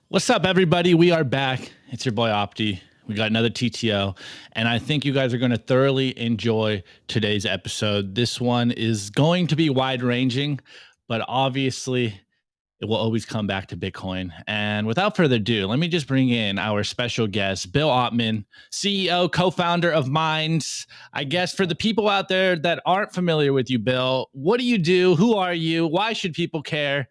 What's up, everybody? We are back. It's your boy Opti. We got another TTO, and I think you guys are going to thoroughly enjoy today's episode. This one is going to be wide-ranging, but obviously it will always come back to Bitcoin. And without further ado, let me just bring in our special guest, Bill Ottman, CEO, co-founder of Minds. I guess for the people out there that aren't familiar with you, Bill, what do you do? Who are you? Why should people care?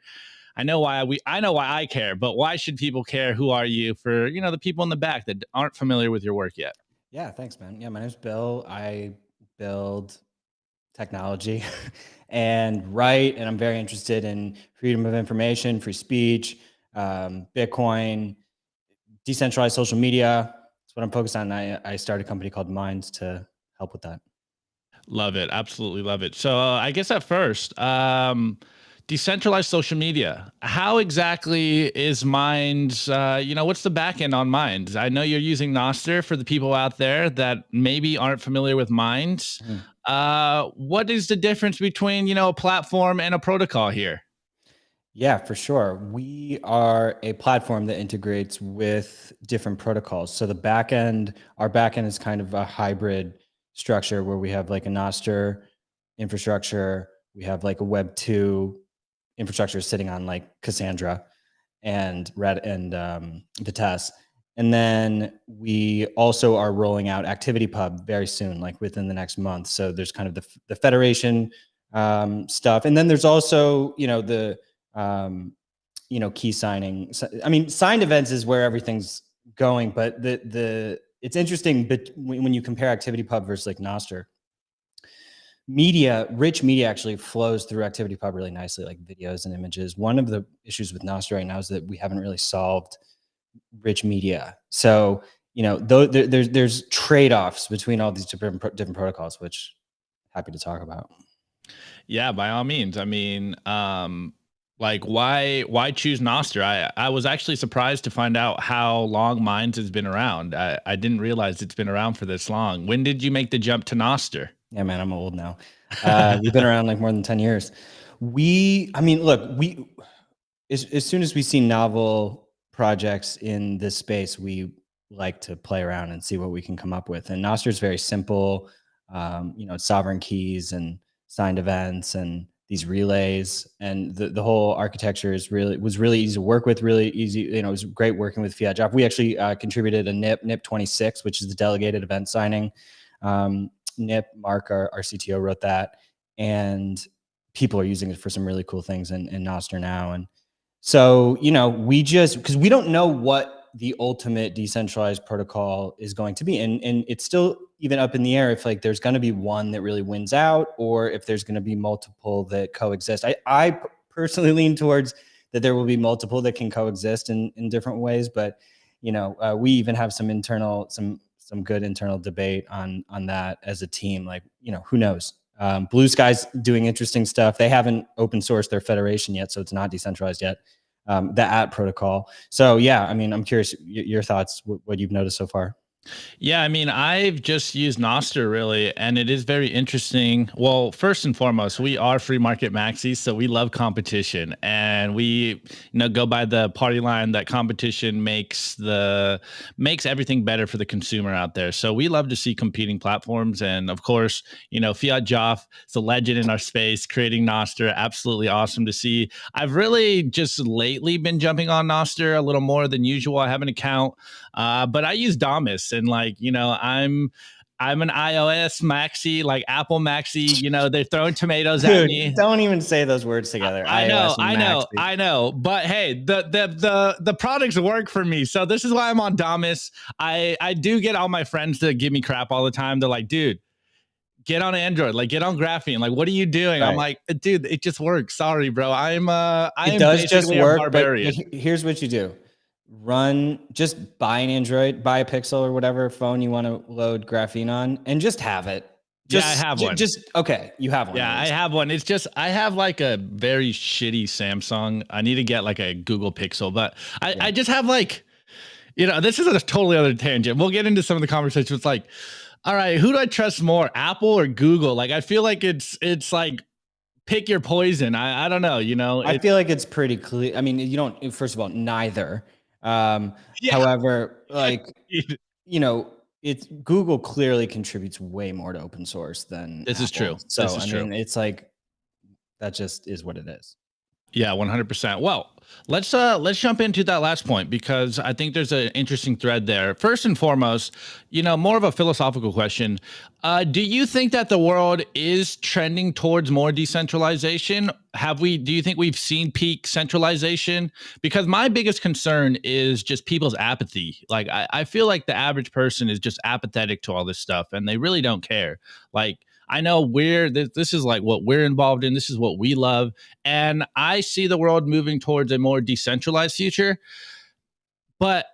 I know why I care, but why should people care? Who are you for, the people in the back that aren't familiar with your work yet? Yeah, thanks, man. Yeah, my name's Bill. I build technology and write, and I'm very interested in freedom of information, free speech, Bitcoin, decentralized social media. That's what I'm focused on. I started a company called Minds to help with that. Love it. Absolutely love it. So I guess at first, decentralized social media. How exactly is Minds? What's the back end on Minds? I know you're using Nostr for the people out there that maybe aren't familiar with Minds. What is the difference between, a platform and a protocol here? Yeah, for sure. We are a platform that integrates with different protocols. So our backend is kind of a hybrid structure where we have like a Nostr infrastructure, we have like a Web 2 infrastructure sitting on like Cassandra and Vitesse. And then we also are rolling out ActivityPub very soon, like within the next month. So there's kind of the Federation stuff. And then there's also, key signing. I mean, signed events is where everything's going, but it's interesting, but when you compare ActivityPub versus like Nostr, rich media actually flows through ActivityPub really nicely, like videos and images. One of the issues with Nostr right now is that we haven't really solved rich media. So, there's trade-offs between all these different protocols, which I'm happy to talk about. Yeah, by all means. I mean, why choose Nostr? I was actually surprised to find out how long Minds has been around. I didn't realize it's been around for this long. When did you make the jump to Nostr? Yeah, man, I'm old now. We've been around like more than 10 years. As soon as we see novel projects in this space, we like to play around and see what we can come up with. And Nostr is very simple. It's sovereign keys and signed events and these relays, and the whole architecture was really easy to work with, really easy. It was great working with Fiat Job. We actually contributed a NIP 26, which is the delegated event signing. NIP, Mark, our CTO, wrote that, and people are using it for some really cool things in Nostr now. And so, because we don't know what the ultimate decentralized protocol is going to be, and it's still even up in the air if like there's going to be one that really wins out, or if there's going to be multiple that coexist. I personally lean towards that there will be multiple that can coexist in different ways, but we even have some good internal debate on that as a team. Like, who knows? Blue Sky's doing interesting stuff. They haven't open sourced their federation yet, so it's not decentralized yet. The AT protocol. So yeah, I mean, I'm curious your thoughts, what you've noticed so far. Yeah, I mean, I've just used Nostr really, and it is very interesting. Well, first and foremost, we are free market maxis, so we love competition, and we, go by the party line that competition makes everything better for the consumer out there. So we love to see competing platforms, and of course, Fiat Joff is a legend in our space, creating Nostr. Absolutely awesome to see. I've really just lately been jumping on Nostr a little more than usual. I have an account, but I use Damus. And I'm an iOS maxi, like Apple maxi. They're throwing tomatoes at me. Don't even say those words together. I know. But hey, the products work for me, so this is why I'm on Damus. I do get all my friends to give me crap all the time. They're like, dude, get on Android, like get on Graphene. Like, what are you doing? Right. I'm like, dude, it just works. Sorry, bro. It does just work. A barbarian. But here's what you do. Just buy an Android, buy a Pixel or whatever phone you want to load Graphene on, and just have it. I have one. Okay, you have one. Yeah, I have one. It's just, I have like a very shitty Samsung. I need to get like a Google Pixel, but I just have like, this is a totally other tangent. We'll get into some of the conversations. It's like, All right, who do I trust more, Apple or Google? Like, I feel like it's like pick your poison. I don't know. I feel like it's pretty clear. I mean, you don't, first of all, neither. Yeah, However, yeah, like, you know, it's Google clearly contributes way more to open source than this is true. Apple. This So, is I true. mean, it's like that just is what it is. Yeah, 100%. Well, let's jump into that last point because I think there's an interesting thread there. First and foremost, more of a philosophical question. Do you think that the world is trending towards more decentralization? Do you think we've seen peak centralization? Because my biggest concern is just people's apathy. Like I feel like the average person is just apathetic to all this stuff and they really don't care. Like I know this is like what we're involved in. This is what we love. And I see the world moving towards a more decentralized future. But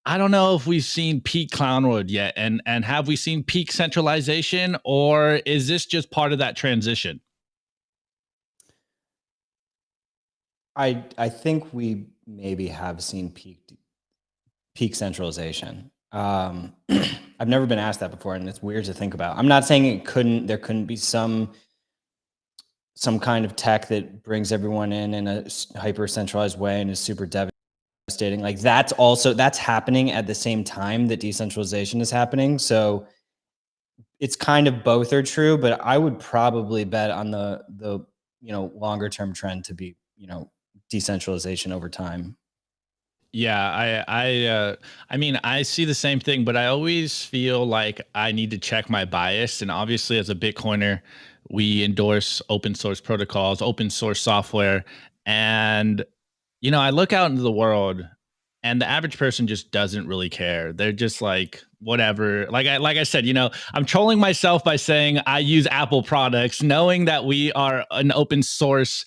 I don't know if we've seen peak clownwood yet. And have we seen peak centralization, or is this just part of that transition? I think we maybe have seen peak centralization. I've never been asked that before, and it's weird to think about. I'm not saying there couldn't be some kind of tech that brings everyone in a hyper centralized way and is super devastating. Like that's happening at the same time that decentralization is happening. So it's kind of both are true, but I would probably bet on the longer term trend to be decentralization over time. Yeah, I mean, I see the same thing, but I always feel like I need to check my bias. And obviously, as a Bitcoiner, we endorse open source protocols, open source software, and I look out into the world, and the average person just doesn't really care. They're just like whatever. Like I said, I'm trolling myself by saying I use Apple products, knowing that we are an open source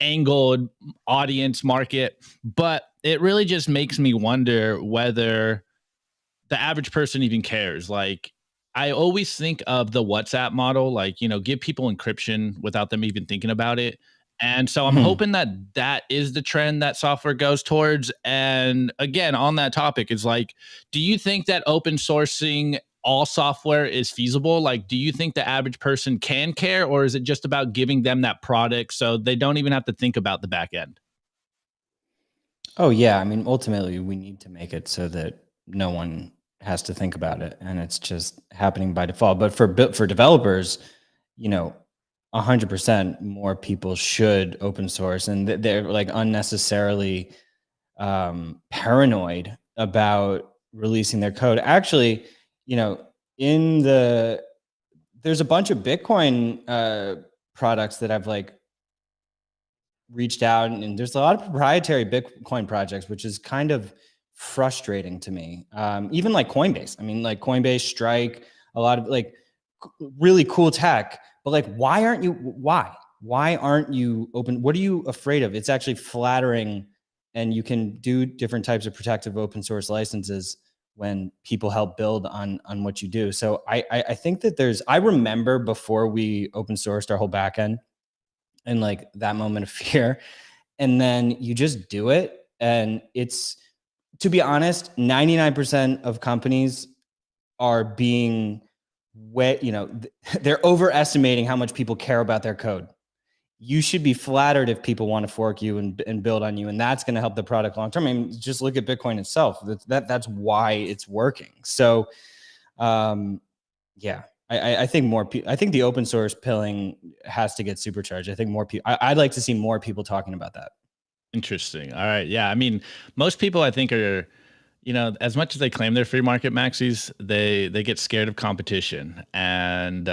angled audience market, but it really just makes me wonder whether the average person even cares. Like, I always think of the WhatsApp model, like, give people encryption without them even thinking about it. And so I'm Mhm. hoping that that is the trend that software goes towards. And again, on that topic, is like, do you think that open sourcing all software is feasible? Like, do you think the average person can care, or is it just about giving them that product so they don't even have to think about the back end? Oh yeah, I mean, ultimately, we need to make it so that no one has to think about it, and it's just happening by default. But for developers, you know, 100% more people should open source, and they're like unnecessarily paranoid about releasing their code. Actually, you know, in the there's a bunch of Bitcoin products that I've like reached out, and there's a lot of proprietary Bitcoin projects, which is kind of frustrating to me. Even like Coinbase. I mean, like Coinbase, Strike, a lot of like really cool tech, but like, why aren't you open? What are you afraid of? It's actually flattering, and you can do different types of protective open source licenses when people help build on what you do. So I think that I remember before we open sourced our whole backend and like that moment of fear, and then you just do it, and it's, to be honest, 99% of companies are being they're overestimating how much people care about their code. You should be flattered if people want to fork you and build on you, and that's going to help the product long term. I mean, just look at Bitcoin itself. That's why it's working. So yeah, I think I think the open source pilling has to get supercharged. I think more people, I'd like to see more people talking about that. Interesting. All right. Yeah. I mean, most people I think are, as much as they claim they're free market maxis, they get scared of competition, and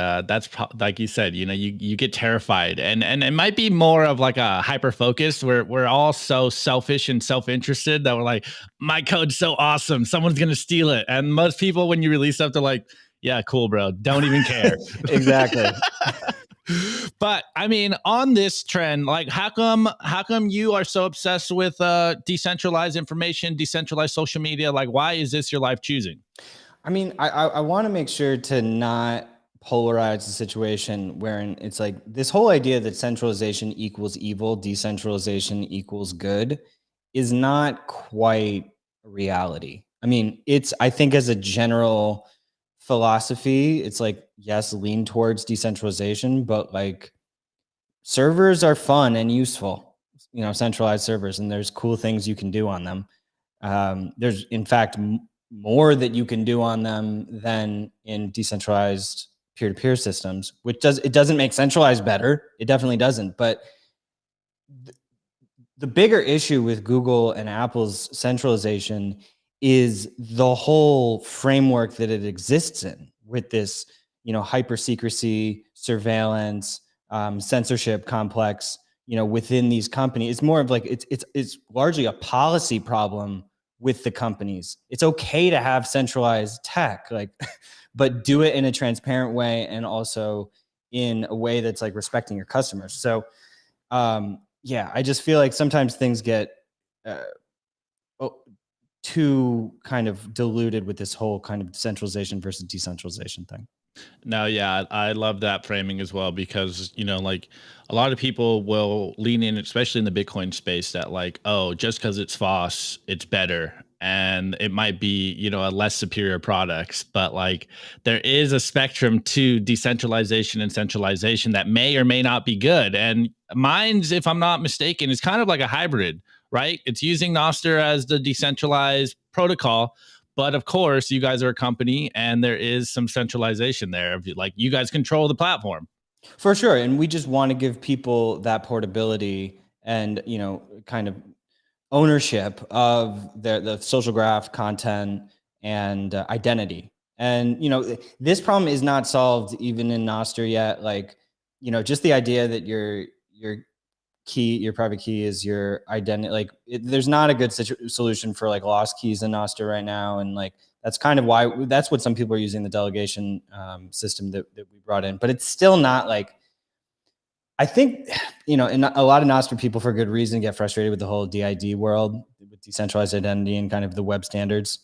like you said, you get terrified, and it might be more of like a hyper focus where we're all so selfish and self interested that we're like, my code's so awesome, someone's gonna steal it, and most people when you release stuff, they're like, yeah, cool, bro, don't even care. Exactly. But I mean, on this trend, like how come you are so obsessed with decentralized information, decentralized social media? Like, why is this your life choosing? I mean, I want to make sure to not polarize the situation wherein it's like this whole idea that centralization equals evil, decentralization equals good is not quite a reality. I mean, I think as a general philosophy. It's like, yes, lean towards decentralization, but like servers are fun and useful, centralized servers, and there's cool things you can do on them. There's in fact more that you can do on them than in decentralized peer-to-peer systems, which doesn't make centralized better. It definitely doesn't. But the bigger issue with Google and Apple's centralization is the whole framework that it exists in, with this, hyper secrecy, surveillance, censorship complex, within these companies. It's more of like it's largely a policy problem with the companies. It's okay to have centralized tech, like, but do it in a transparent way and also in a way that's like respecting your customers. So yeah, I just feel like sometimes things get uh, too kind of diluted with this whole kind of centralization versus decentralization thing. No, yeah, I love that framing as well because, like a lot of people will lean in, especially in the Bitcoin space, that like, oh, just because it's FOSS, it's better. And it might be, a less superior products, but like there is a spectrum to decentralization and centralization that may or may not be good. And mine's, if I'm not mistaken, is kind of like a hybrid, right? It's using Nostr as the decentralized protocol, but of course, you guys are a company and there is some centralization there. Like you guys control the platform. For sure. And we just want to give people that portability and, kind of ownership of the social graph content and identity. And, this problem is not solved even in Nostr yet. Like, just the idea that your private key is your identity. Like there's not a good solution for like lost keys in Nostr right now. And like, that's kind of why that's what some people are using the delegation system that we brought in, but it's still not like, I think, and a lot of Nostr people for good reason get frustrated with the whole DID world, with decentralized identity and kind of the web standards.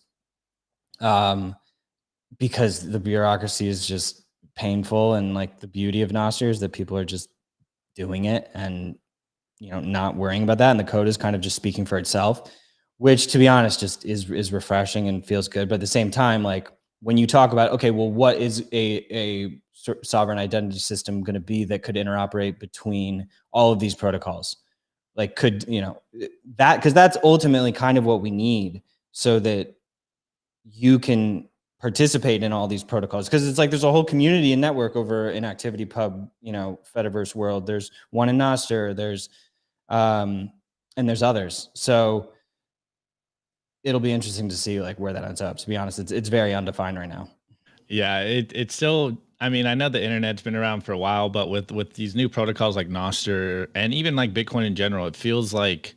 Because the bureaucracy is just painful, and like the beauty of Nostr is that people are just doing it and not worrying about that, and the code is kind of just speaking for itself, which to be honest just is refreshing and feels good. But at the same time, like when you talk about, okay, well, what is a sovereign identity system going to be that could interoperate between all of these protocols? Like could that, because that's ultimately kind of what we need, so that you can participate in all these protocols, because it's like there's a whole community and network over in Activity Pub, Fediverse world. There's one in Nostr, there's and there's others. So it'll be interesting to see like where that ends up. To be honest, it's very undefined right now. Yeah, it's still. I mean, I know the internet's been around for a while, but with these new protocols like Nostr and even like Bitcoin in general, it feels like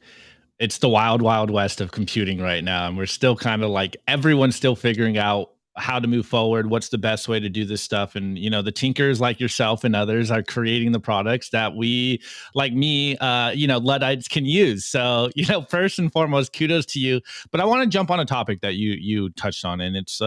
it's the wild, wild west of computing right now. And we're still kind of like everyone's still figuring out how to move forward, what's the best way to do this stuff. And the tinkers like yourself and others are creating the products that we, like me, Luddites can use. So, first and foremost, kudos to you. But I want to jump on a topic that you touched on, and it's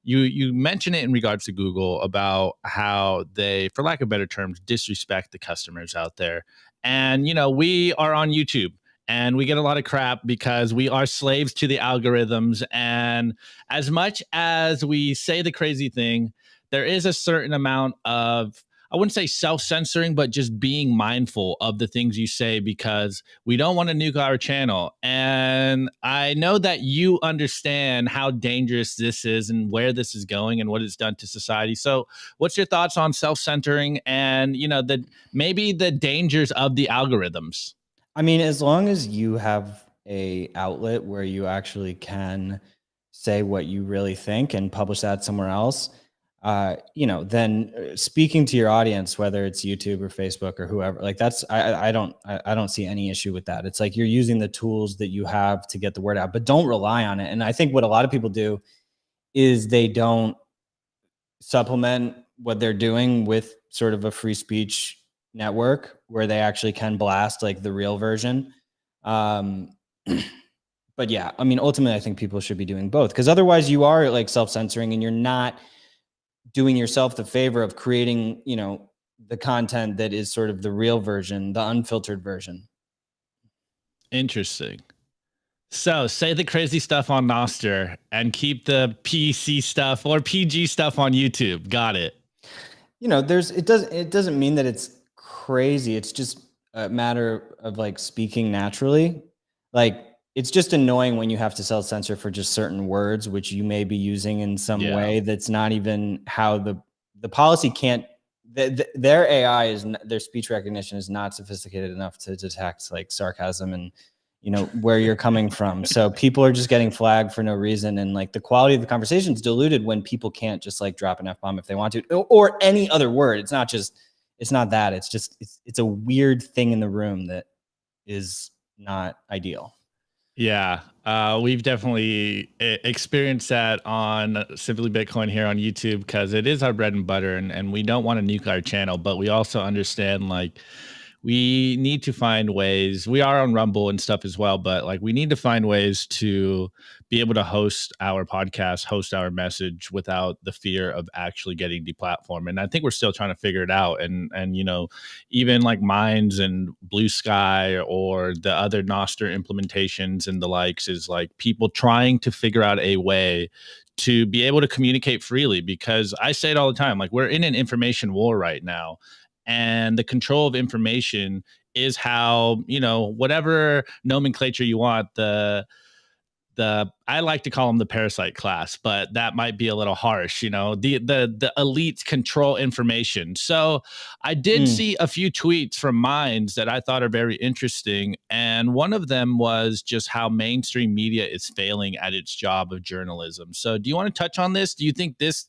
you mentioned it in regards to Google about how they, for lack of better terms, disrespect the customers out there. And we are on YouTube and we get a lot of crap because we are slaves to the algorithms. And as much as we say the crazy thing, there is a certain amount of, I wouldn't say self-censoring, but just being mindful of the things you say because we don't want to nuke our channel. And I know that you understand how dangerous this is and where this is going and what it's done to society. So what's your thoughts on self-censoring and, maybe the dangers of the algorithms? I mean, as long as you have a outlet where you actually can say what you really think and publish that somewhere else, then speaking to your audience, whether it's YouTube or Facebook or whoever, like that's, I don't see any issue with that. It's like you're using the tools that you have to get the word out, but don't rely on it. And I think what a lot of people do is they don't supplement what they're doing with sort of a free speech network where they actually can blast like the real version. Um, but yeah, I mean, ultimately, I think people should be doing both, because otherwise you are like self-censoring and you're not doing yourself the favor of creating, the content that is sort of the real version, the unfiltered version. Interesting. So say the crazy stuff on Noster and keep the PC stuff or PG stuff on YouTube. Got it. It doesn't mean that it's crazy. It's just a matter of like speaking naturally. Like it's just annoying when you have to self-censor for just certain words, which you may be using in some Yeah. way that's not even how the policy can't. Their AI their speech recognition is not sophisticated enough to detect like sarcasm and where you're coming from. So people are just getting flagged for no reason, and like the quality of the conversation is diluted when people can't just like drop an F-bomb if they want to, or any other word. It's not that. It's just it's a weird thing in the room that is not ideal. Yeah, we've definitely experienced that on Simply Bitcoin here on YouTube because it is our bread and butter, and we don't want to nuke our channel, but we also understand like we need to find ways. We are on Rumble and stuff as well, but like we need to find ways to be able to host our podcast, host our message without the fear of actually getting deplatformed. And I think we're still trying to figure it out. And even like Minds and Blue Sky or the other Noster implementations and the likes is like people trying to figure out a way to be able to communicate freely, because I say it all the time, like we're in an information war right now, and the control of information is how, whatever nomenclature you want, the I like to call them the parasite class, but that might be a little harsh. The elites control information. So I did see a few tweets from Minds that I thought are very interesting, and one of them was just how mainstream media is failing at its job of journalism. So do you want to touch on this? Do you think this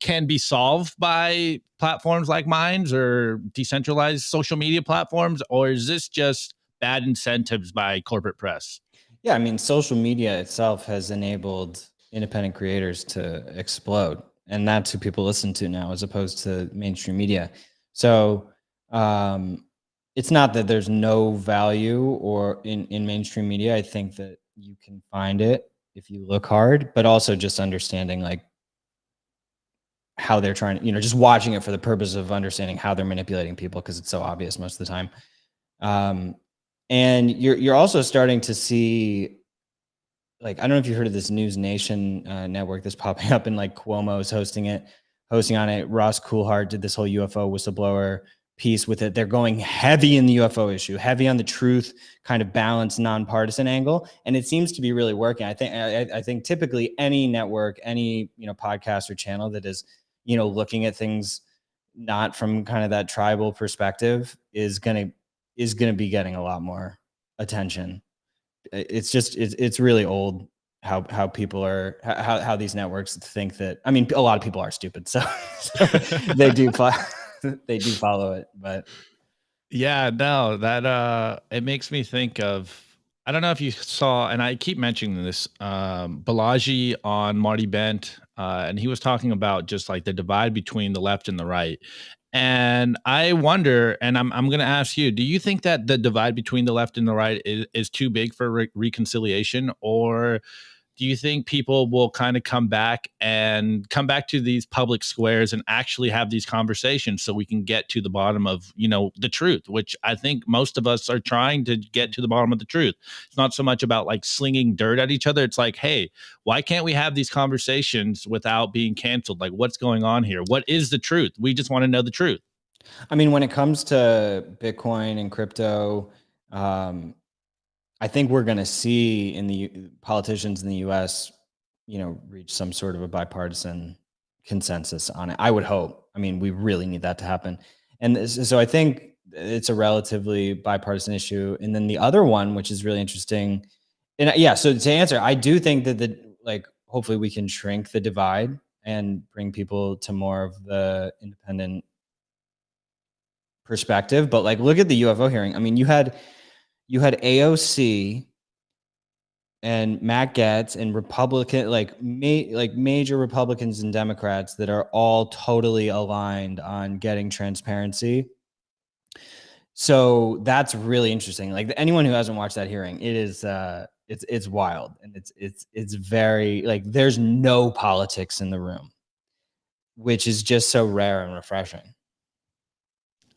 can be solved by platforms like Minds or decentralized social media platforms, or is this just bad incentives by corporate press? Yeah, I mean, social media itself has enabled independent creators to explode, and that's who people listen to now, as opposed to mainstream media. So, it's not that there's no value or in mainstream media. I think that you can find it if you look hard, but also just understanding like how they're trying to, just watching it for the purpose of understanding how they're manipulating people, because it's so obvious most of the time. Um, and you're also starting to see, like, I don't know if you heard of this News Nation network that's popping up, and like Cuomo's hosting on it. Ross Coulthart did this whole UFO whistleblower piece with it. They're going heavy in the UFO issue, heavy on the truth, kind of balanced, nonpartisan angle, and it seems to be really working. I think typically any network, any podcast or channel that is looking at things not from kind of that tribal perspective is gonna be getting a lot more attention. It's really old how people are, how these networks think that. I mean, a lot of people are stupid, so, so they do they do follow it, but Yeah, no, that it makes me think of, I don't know if you saw, and I keep mentioning this, Balaji on Marty Bent, and he was talking about just like the divide between the left and the right. And I wonder, and I'm going to ask you, do you think that the divide between the left and the right is too big for reconciliation, or do you think people will kind of come back to these public squares and actually have these conversations so we can get to the bottom of, the truth, which I think most of us are trying to get to the bottom of the truth. It's not so much about like slinging dirt at each other. It's like, hey, why can't we have these conversations without being canceled? Like, what's going on here? What is the truth? We just want to know the truth. I mean, when it comes to Bitcoin and crypto, um, I think we're going to see in the politicians in the U.S., reach some sort of a bipartisan consensus on it. I would hope. I mean, we really need that to happen, and so I think it's a relatively bipartisan issue. And then the other one, which is really interesting, and yeah. So to answer, I do think that hopefully we can shrink the divide and bring people to more of the independent perspective. But like, look at the UFO hearing. I mean, you had AOC and Matt Gaetz and Republican, like major Republicans and Democrats that are all totally aligned on getting transparency. So that's really interesting. Like, anyone who hasn't watched that hearing, it is it's wild, and it's very, like, there's no politics in the room, which is just so rare and refreshing.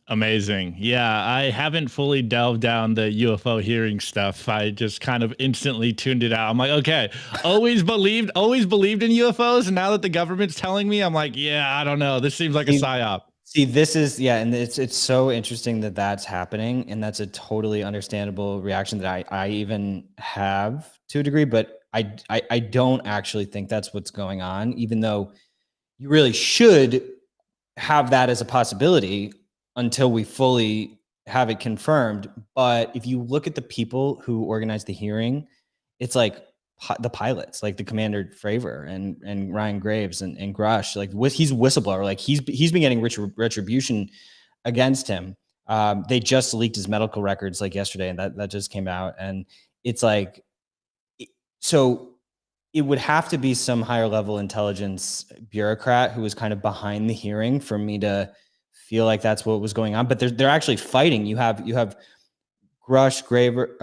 Amazing. Yeah, I haven't fully delved down the UFO hearing stuff. I just kind of instantly tuned it out. I'm like, okay, always believed in UFOs. And now that the government's telling me, I'm like, yeah, I don't know. This seems like a See, psyop. this is yeah, and it's so interesting that that's happening, and that's a totally understandable reaction that I even have to a degree, but I don't actually think that's what's going on, even though you really should have that as a possibility until we fully have it confirmed. But if you look at the people who organized the hearing, it's like the pilots, like the Commander Fravor and Ryan Graves and Grush, like he's a whistleblower, like he's been getting retribution against him. They just leaked his medical records like yesterday, and that just came out, and it's like so it would have to be some higher level intelligence bureaucrat who was kind of behind the hearing for me to feel like that's what was going on. But they're actually fighting. You have Grush, Graver,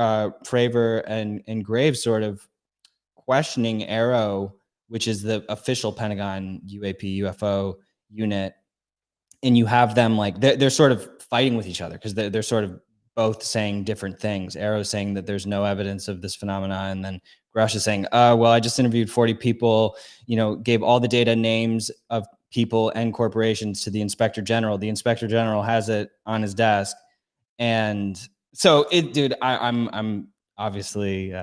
Fravor, and Graves sort of questioning Arrow, which is the official Pentagon UAP UFO unit, and you have them like they're sort of fighting with each other because they're sort of both saying different things. Arrow's saying that there's no evidence of this phenomena, and then Grush is saying, well, I just interviewed 40 people, gave all the data, names of people and corporations to the Inspector General. The Inspector General has it on his desk. And so dude, I'm obviously,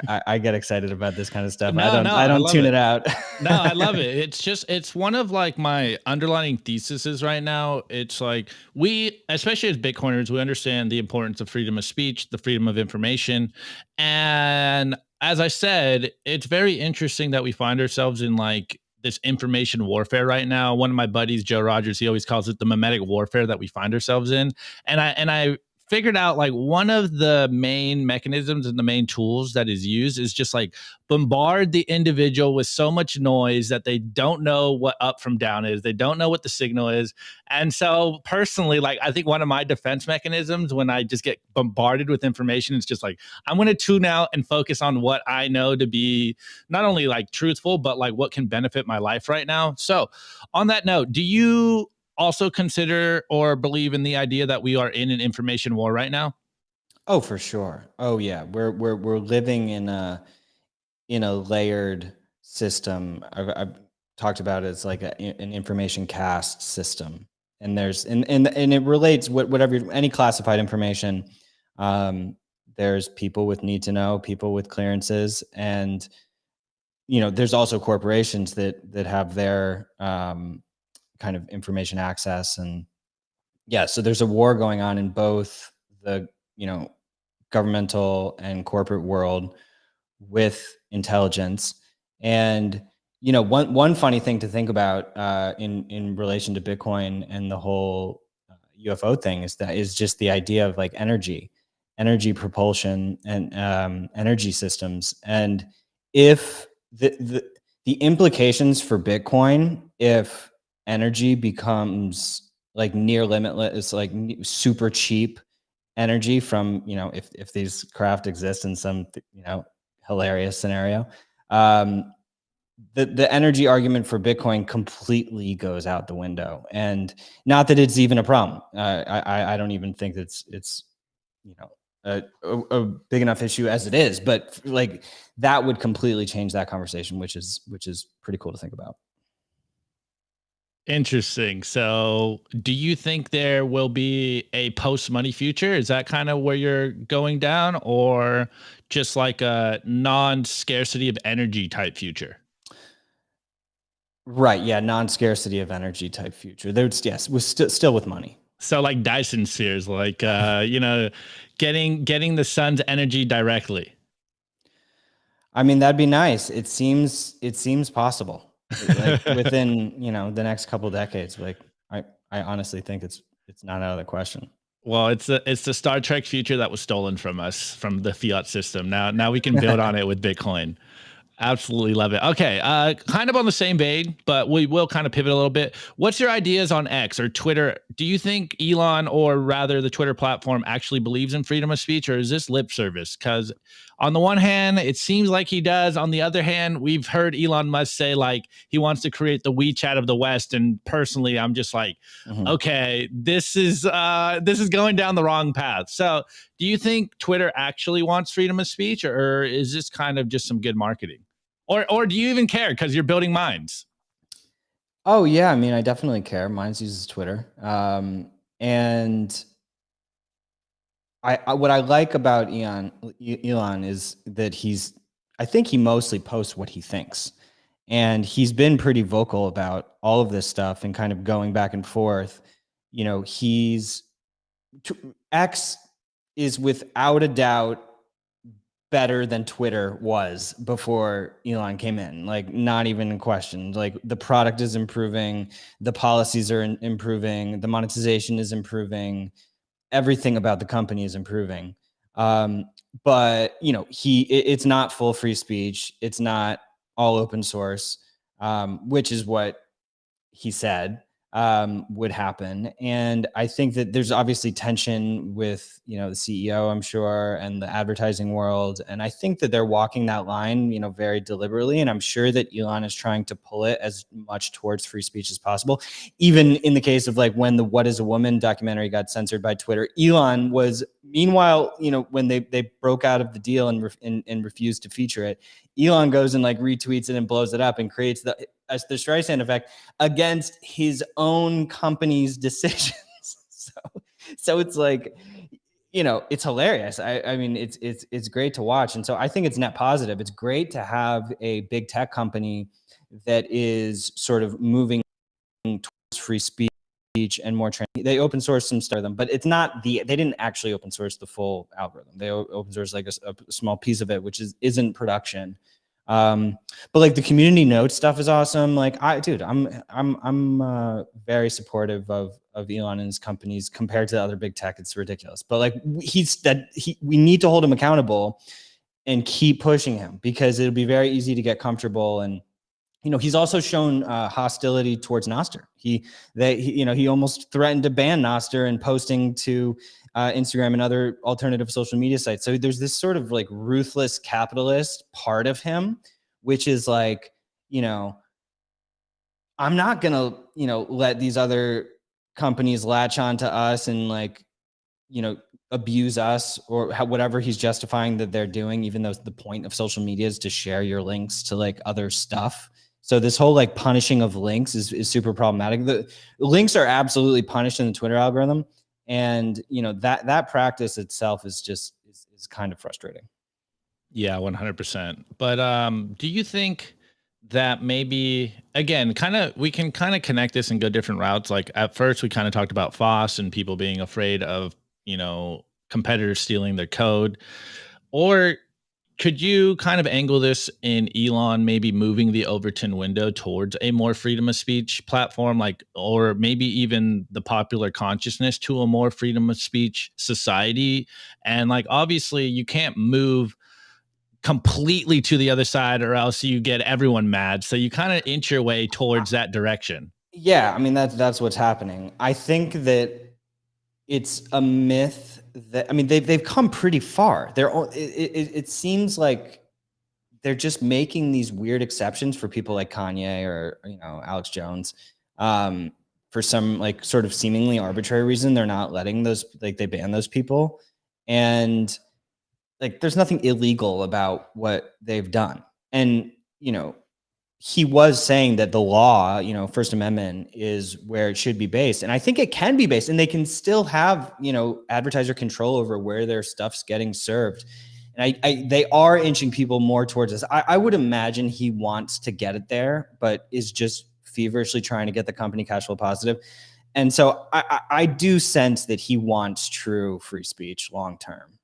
I get excited about this kind of stuff. No, no, I I don't love tune it. it out. No, I love it. It's one of like my underlining theses right now. It's like we, especially as Bitcoiners, we understand the importance of freedom of speech, the freedom of information. And as I said, it's very interesting that we find ourselves in like this information warfare right now. One of my buddies, Joe Rogers, he always calls it the mimetic warfare that we find ourselves in. And I figured out like one of the main mechanisms and the main tools that is used is just like bombard the individual with so much noise that they don't know what up from down is. They don't know what the signal is. And so personally, like I think one of my defense mechanisms when I just get bombarded with information is just like I'm going to tune out and focus on what I know to be not only like truthful, but like what can benefit my life right now. So on that note, do you also consider or believe in the idea that we are in an information war right now? Oh, for sure. Oh yeah, we're living in a layered system. I've talked about it as like an information caste system, and there's and it relates whatever any classified information. Um, there's people with need to know, people with clearances, and there's also corporations that have their kind of information access, and yeah, so there's a war going on in both the governmental and corporate world with intelligence. And one funny thing to think about in relation to Bitcoin and the whole UFO thing is just the idea of like energy propulsion, and energy systems. And if the implications for Bitcoin, if energy becomes like near limitless, it's like super cheap energy from if these craft exist in some hilarious scenario, the energy argument for Bitcoin completely goes out the window. And not that it's even a problem. I don't even think it's a big enough issue as it is, but like that would completely change that conversation, which is pretty cool to think about. Interesting. So, do you think there will be a post money future? Is that kind of where you're going down, or just like a non scarcity of energy type future? Right. Yeah. Non-scarcity of energy type future. There's yes, with still with money. So, like Dyson spheres, like getting the sun's energy directly. I mean, that'd be nice. It seems possible. Like within, the next couple decades. Like I honestly think it's not out of the question. Well, it's the Star Trek future that was stolen from us from the fiat system. Now we can build on it with Bitcoin. Absolutely love it. Okay, kind of on the same vein, but we will kind of pivot a little bit. What's your ideas on X or Twitter? Do you think Elon, or rather the Twitter platform, actually believes in freedom of speech, or is this lip service? Because on the one hand, it seems like he does. On the other hand, we've heard Elon Musk say like he wants to create the WeChat of the West. And personally, I'm just like, okay, this is going down the wrong path. So do you think Twitter actually wants freedom of speech, or is this kind of just some good marketing? Or do you even care because you're building minds? Oh yeah, I mean, I definitely care. Mine uses Twitter, and what I like about Elon is that I think he mostly posts what he thinks, and he's been pretty vocal about all of this stuff and kind of going back and forth. You know, X is without a doubt better than Twitter was before Elon came in. Like, not even in question. Like, the product is improving, the policies are improving, the monetization is improving, everything about the company is improving. But you know, it's not full free speech. It's not all open source, which is what he said would happen. And I think that there's obviously tension with, you know, the CEO, I'm sure, and the advertising world. And I think that they're walking that line, you know, very deliberately. And I'm sure that Elon is trying to pull it as much towards free speech as possible. Even in the case of like when the What is a Woman documentary got censored by Twitter, Elon was, meanwhile, you know, when they broke out of the deal and refused to feature it, Elon goes and like retweets it and blows it up and creates the Streisand effect against his own company's decisions. so it's like, you know, it's hilarious. I mean, it's great to watch. And so I think it's net positive. It's great to have a big tech company that is sort of moving towards free speech and more training. They open source some stuff for them, but it's not they didn't actually open source the full algorithm. They open source like a small piece of it, which isn't production. But like the community notes stuff is awesome. Like I'm very supportive of Elon and his companies compared to the other big tech. It's ridiculous. But like we need to hold him accountable and keep pushing him, because it'll be very easy to get comfortable. And you know, he's also shown hostility towards Nostr. He almost threatened to ban Nostr and posting to Instagram and other alternative social media sites. So there's this sort of like ruthless capitalist part of him, which is like, you know, I'm not gonna, you know, let these other companies latch onto us and like, you know, abuse us or whatever he's justifying that they're doing, even though the point of social media is to share your links to like other stuff. So this whole like punishing of links is super problematic. The links are absolutely punished in the Twitter algorithm. And you know, that practice itself is just is kind of frustrating. Yeah, 100%. But do you think that maybe again, we can kind of connect this and go different routes? Like at first, we kind of talked about FOSS and people being afraid of, you know, competitors stealing their code, or could you kind of angle this in Elon maybe moving the Overton window towards a more freedom of speech platform, like, or maybe even the popular consciousness to a more freedom of speech society? And like, obviously, you can't move completely to the other side or else you get everyone mad. So you kind of inch your way towards that direction. Yeah, I mean that's what's happening. I think that it's a myth that, I mean, they've come pretty far. It seems like they're just making these weird exceptions for people like Kanye or, you know, Alex Jones. For some like sort of seemingly arbitrary reason, they're not letting those, like they ban those people. And like there's nothing illegal about what they've done. And, you know, he was saying that the law, you know, First Amendment is where it should be based. And I think it can be based, and they can still have, you know, advertiser control over where their stuff's getting served. And they are inching people more towards this. I would imagine he wants to get it there, but is just feverishly trying to get the company cash flow positive. And so I do sense that he wants true free speech long term.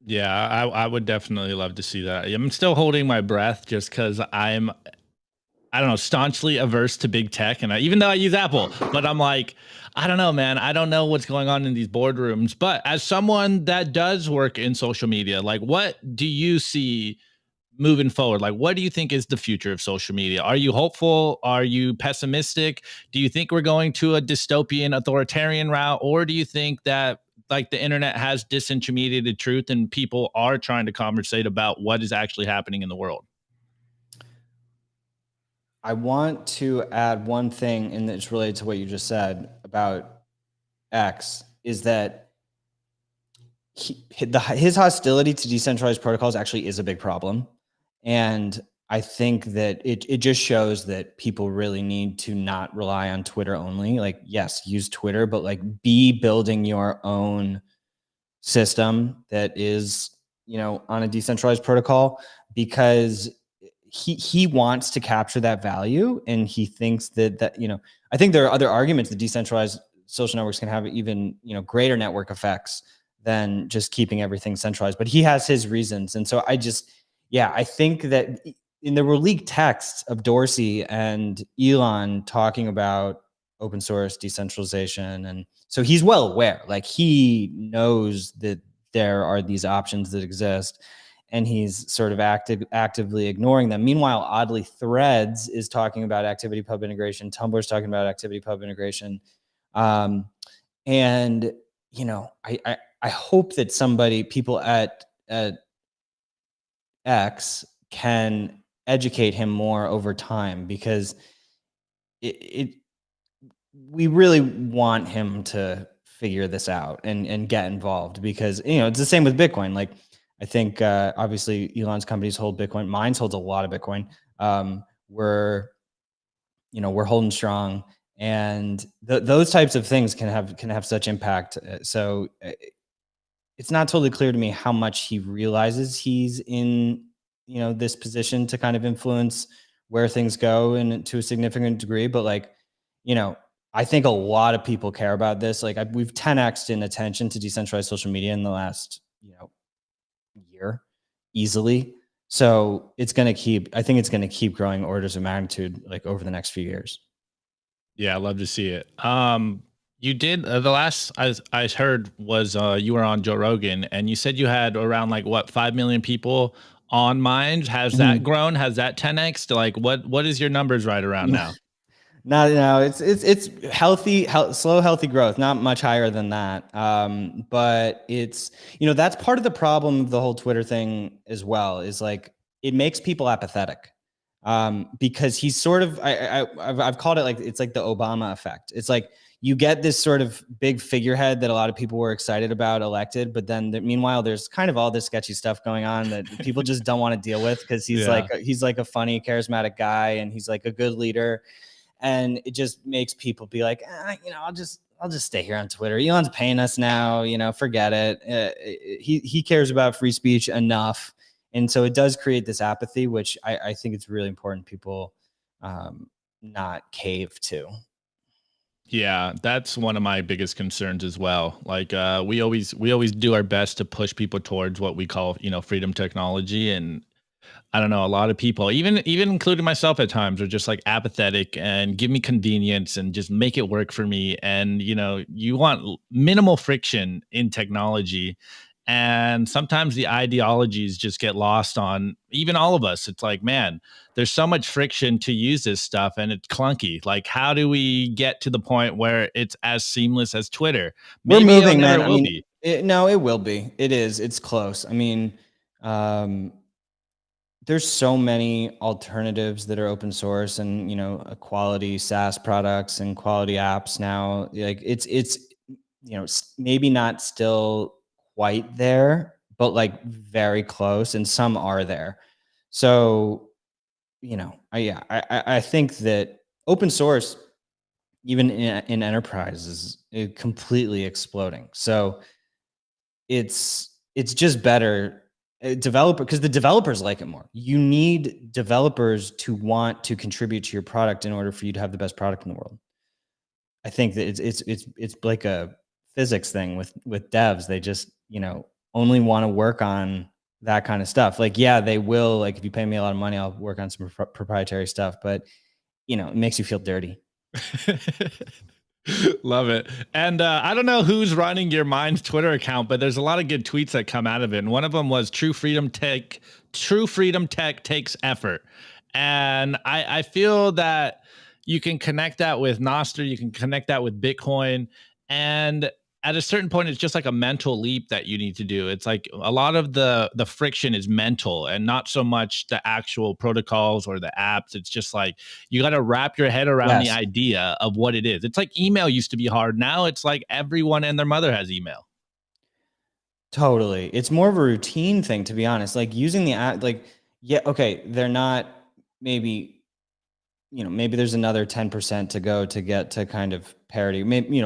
Yeah, I would definitely love to see that. I'm still holding my breath just because I don't know, staunchly averse to big tech. And even though I use Apple, but I'm like, I don't know, man. I don't know what's going on in these boardrooms. But as someone that does work in social media, like, what do you see moving forward? Like, what do you think is the future of social media? Are you hopeful? Are you pessimistic? Do you think we're going to a dystopian authoritarian route? Or do you think that like the internet has disintermediated truth and people are trying to conversate about what is actually happening in the world. I want to add one thing, and it's related to what you just said about X, is that his hostility to decentralized protocols actually is a big problem. And I think that it just shows that people really need to not rely on Twitter only. Like, yes, use Twitter, but like be building your own system that is, on a decentralized protocol, because he wants to capture that value, and he thinks that I think there are other arguments that decentralized social networks can have even greater network effects than just keeping everything centralized, but he has his reasons. And so I think that there were leaked texts of Dorsey and Elon talking about open source decentralization, and so he's well aware, like he knows that there are these options that exist, and he's sort of actively ignoring them. Meanwhile, oddly, Threads is talking about activity pub integration, Tumblr's talking about activity pub integration. And I hope that people at X can educate him more over time, because we really want him to figure this out and get involved, because it's the same with Bitcoin. Like, I think obviously Elon's companies hold Bitcoin, mine holds a lot of Bitcoin. We're holding strong, and those types of things can have such impact. So it's not totally clear to me how much he realizes he's in this position to kind of influence where things go, and to a significant degree. But like, I think a lot of people care about this. Like, we've 10x'd in attention to decentralized social media in the last year easily. So I think it's going to keep growing orders of magnitude, like, over the next few years. Yeah, I love to see it. You did the last I heard was you were on Joe Rogan, and you said you had around like what 5 million people on Mind. Has that grown? Has that 10x? Like what is your numbers right around now? No, it's healthy, slow, healthy growth, not much higher than that. But it's, that's part of the problem of the whole Twitter thing as well, is like, it makes people apathetic. Because he's sort of, I've called it, like, it's like the Obama effect. It's like, you get this sort of big figurehead that a lot of people were excited about elected, but then meanwhile, there's kind of all this sketchy stuff going on that people just don't want to deal with, because he's like a funny, charismatic guy, and he's like a good leader. And it just makes people be like, I'll just stay here on Twitter. Elon's paying us now, forget it. He cares about free speech enough. And so it does create this apathy, which I think it's really important people not cave to. Yeah, that's one of my biggest concerns as well. Like we always do our best to push people towards what we call, freedom technology. And I don't know, a lot of people, even including myself at times, are just like apathetic and give me convenience and just make it work for me. And you want minimal friction in technology. And sometimes the ideologies just get lost on even all of us. It's like, man, there's so much friction to use this stuff and it's clunky. Like, how do we get to the point where it's as seamless as Twitter? We're Maybe moving, it never man. I will mean, be. no, it will be. It is. It's close. I mean, there's so many alternatives that are open source, and quality SaaS products and quality apps now. Like, it's maybe not still quite there, but like very close, and some are there. So I think that open source, even in enterprise, is completely exploding. So it's just better, because the developers like it more. You need developers to want to contribute to your product in order for you to have the best product in the world. I think that it's like a physics thing with devs. They just only want to work on that kind of stuff. Like, yeah, they will. Like, if you pay me a lot of money, I'll work on some proprietary stuff. But it makes you feel dirty. Love it. And I don't know who's running your Mind's Twitter account, but there's a lot of good tweets that come out of it. And one of them was True Freedom Tech takes effort. And I feel that you can connect that with Nostr, you can connect that with Bitcoin. And at a certain point, it's just like a mental leap that you need to do. It's like a lot of the friction is mental and not so much the actual protocols or the apps. It's just like you got to wrap your head around the Yes. idea of what it is. It's like email used to be hard. Now it's like everyone and their mother has email. Totally. It's more of a routine thing, to be honest. Like using the app, like, yeah, okay, they're not maybe, maybe there's another 10% to go to get to kind of parity. Maybe,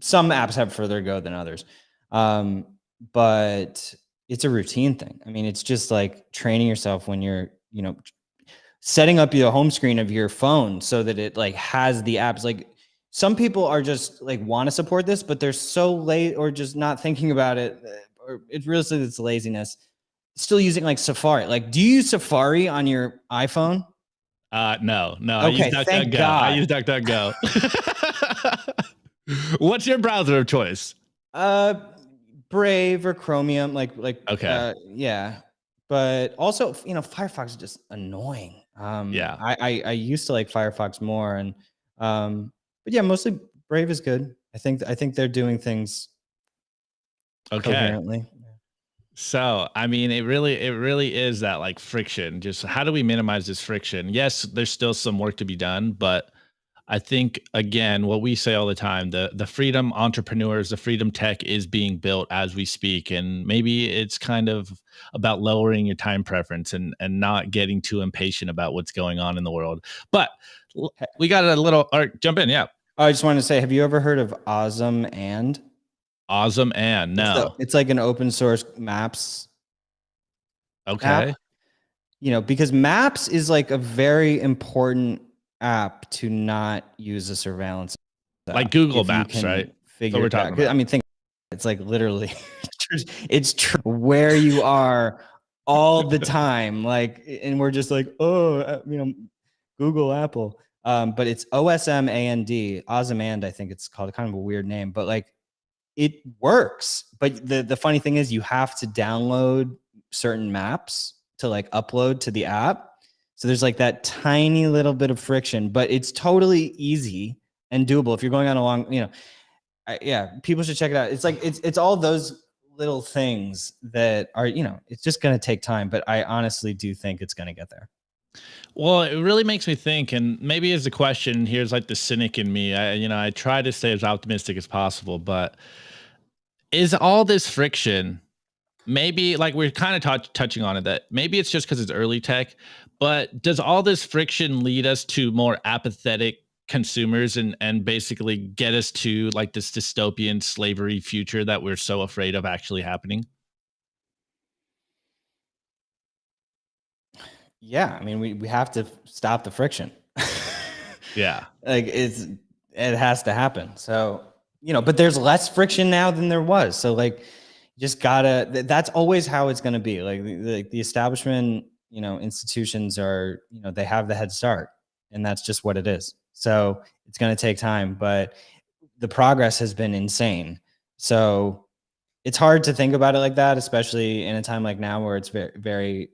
some apps have further to go than others. Um, but it's a routine thing. I mean, it's just like training yourself when you're, setting up the home screen of your phone so that it like has the apps. Like some people are just like want to support this, but they're so late or just not thinking about it, or it's really it's laziness. Still using like Safari. Like, do you use Safari on your iPhone? No, I use Okay, thank DuckDuckGo. I God. use DuckDuckGo. What's your browser of choice? Uh, Brave or Chromium, Okay. yeah. But also, Firefox is just annoying. Yeah. I used to like Firefox more, and but yeah, mostly Brave is good. I think they're doing things Okay. coherently. So, I mean, it really is that like friction. Just how do we minimize this friction? Yes, there's still some work to be done, but I think again, what we say all the time, the freedom entrepreneurs, the freedom tech is being built as we speak. And maybe it's kind of about lowering your time preference and not getting too impatient about what's going on in the world. But we got a little art jump in, yeah. I just wanted to say, have you ever heard of Osm and? Awesome and no. It's like an open source maps app. Okay. Because Maps is like a very important app to not use a surveillance Like app Google if you Maps, right? can That's what figure we're it out. talking 'Cause, I about. mean, think it's like literally it's true where you are all the time. Like, and we're just like, oh, Google, Apple. But it's OSMAND, Ozamand, I think it's called. Kind of a weird name, but like it works. But the funny thing is you have to download certain maps to like upload to the app. So there's like that tiny little bit of friction, but it's totally easy and doable if you're going on a long, yeah, people should check it out. It's like it's all those little things that are, it's just going to take time, but I honestly do think it's going to get there. Well, it really makes me think, and maybe as a question, here's like the cynic in me. I try to stay as optimistic as possible, but is all this friction maybe like we're kind of touching on it that maybe it's just because it's early tech, but does all this friction lead us to more apathetic consumers and basically get us to like this dystopian slavery future that we're so afraid of actually happening? Yeah, I mean, we have to stop the friction. Yeah. Like it has to happen. So, but there's less friction now than there was. So like you just gotta that's always how it's gonna be. Like the establishment, institutions are, they have the head start, and that's just what it is. So it's gonna take time, but the progress has been insane. So it's hard to think about it like that, especially in a time like now where it's very, very,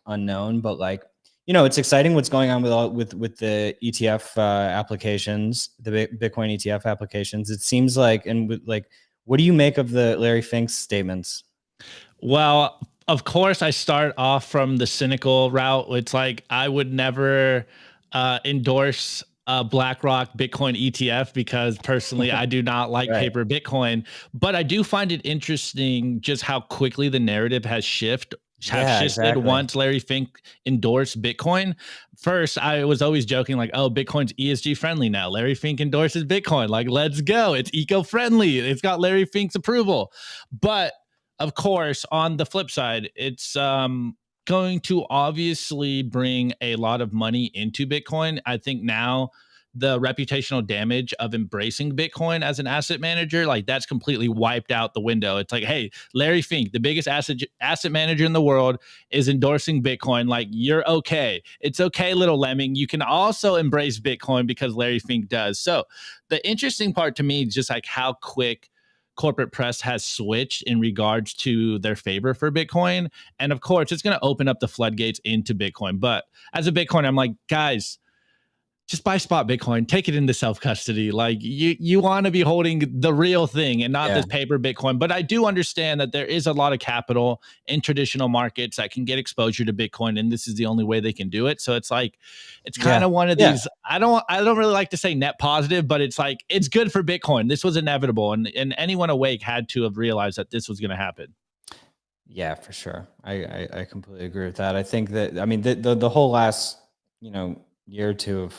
unknown. But like, it's exciting what's going on with with the ETF applications, the Bitcoin ETF applications. It seems like, and with like, what do you make of the Larry Fink's statements? Well, of course, I start off from the cynical route. It's like I would never endorse a BlackRock Bitcoin ETF because personally, I do not like Right. paper Bitcoin. But I do find it interesting just how quickly the narrative has Yeah, shifted exactly. once Larry Fink endorsed Bitcoin. First, I was always joking like, "Oh, Bitcoin's ESG friendly now." Larry Fink endorses Bitcoin, like, let's go! It's eco friendly. It's got Larry Fink's approval, but of course, on the flip side, it's going to obviously bring a lot of money into Bitcoin. I think now the reputational damage of embracing Bitcoin as an asset manager, like that's completely wiped out the window. It's like, hey, Larry Fink, the biggest asset manager in the world, is endorsing Bitcoin. Like, you're okay. It's okay, little lemming. You can also embrace Bitcoin because Larry Fink does. So the interesting part to me is just like how quick corporate press has switched in regards to their favor for Bitcoin. And of course, it's going to open up the floodgates into Bitcoin. But as a Bitcoin, I'm like, guys, just buy spot Bitcoin, take it into self-custody. Like you want to be holding the real thing and not this paper Bitcoin. But I do understand that there is a lot of capital in traditional markets that can get exposure to Bitcoin, and this is the only way they can do it. So it's like, it's kind of one of these, I don't really like to say net positive, but it's like, it's good for Bitcoin. This was inevitable. And anyone awake had to have realized that this was going to happen. Yeah, for sure. I completely agree with that. I think that, I mean, the whole last, year or two have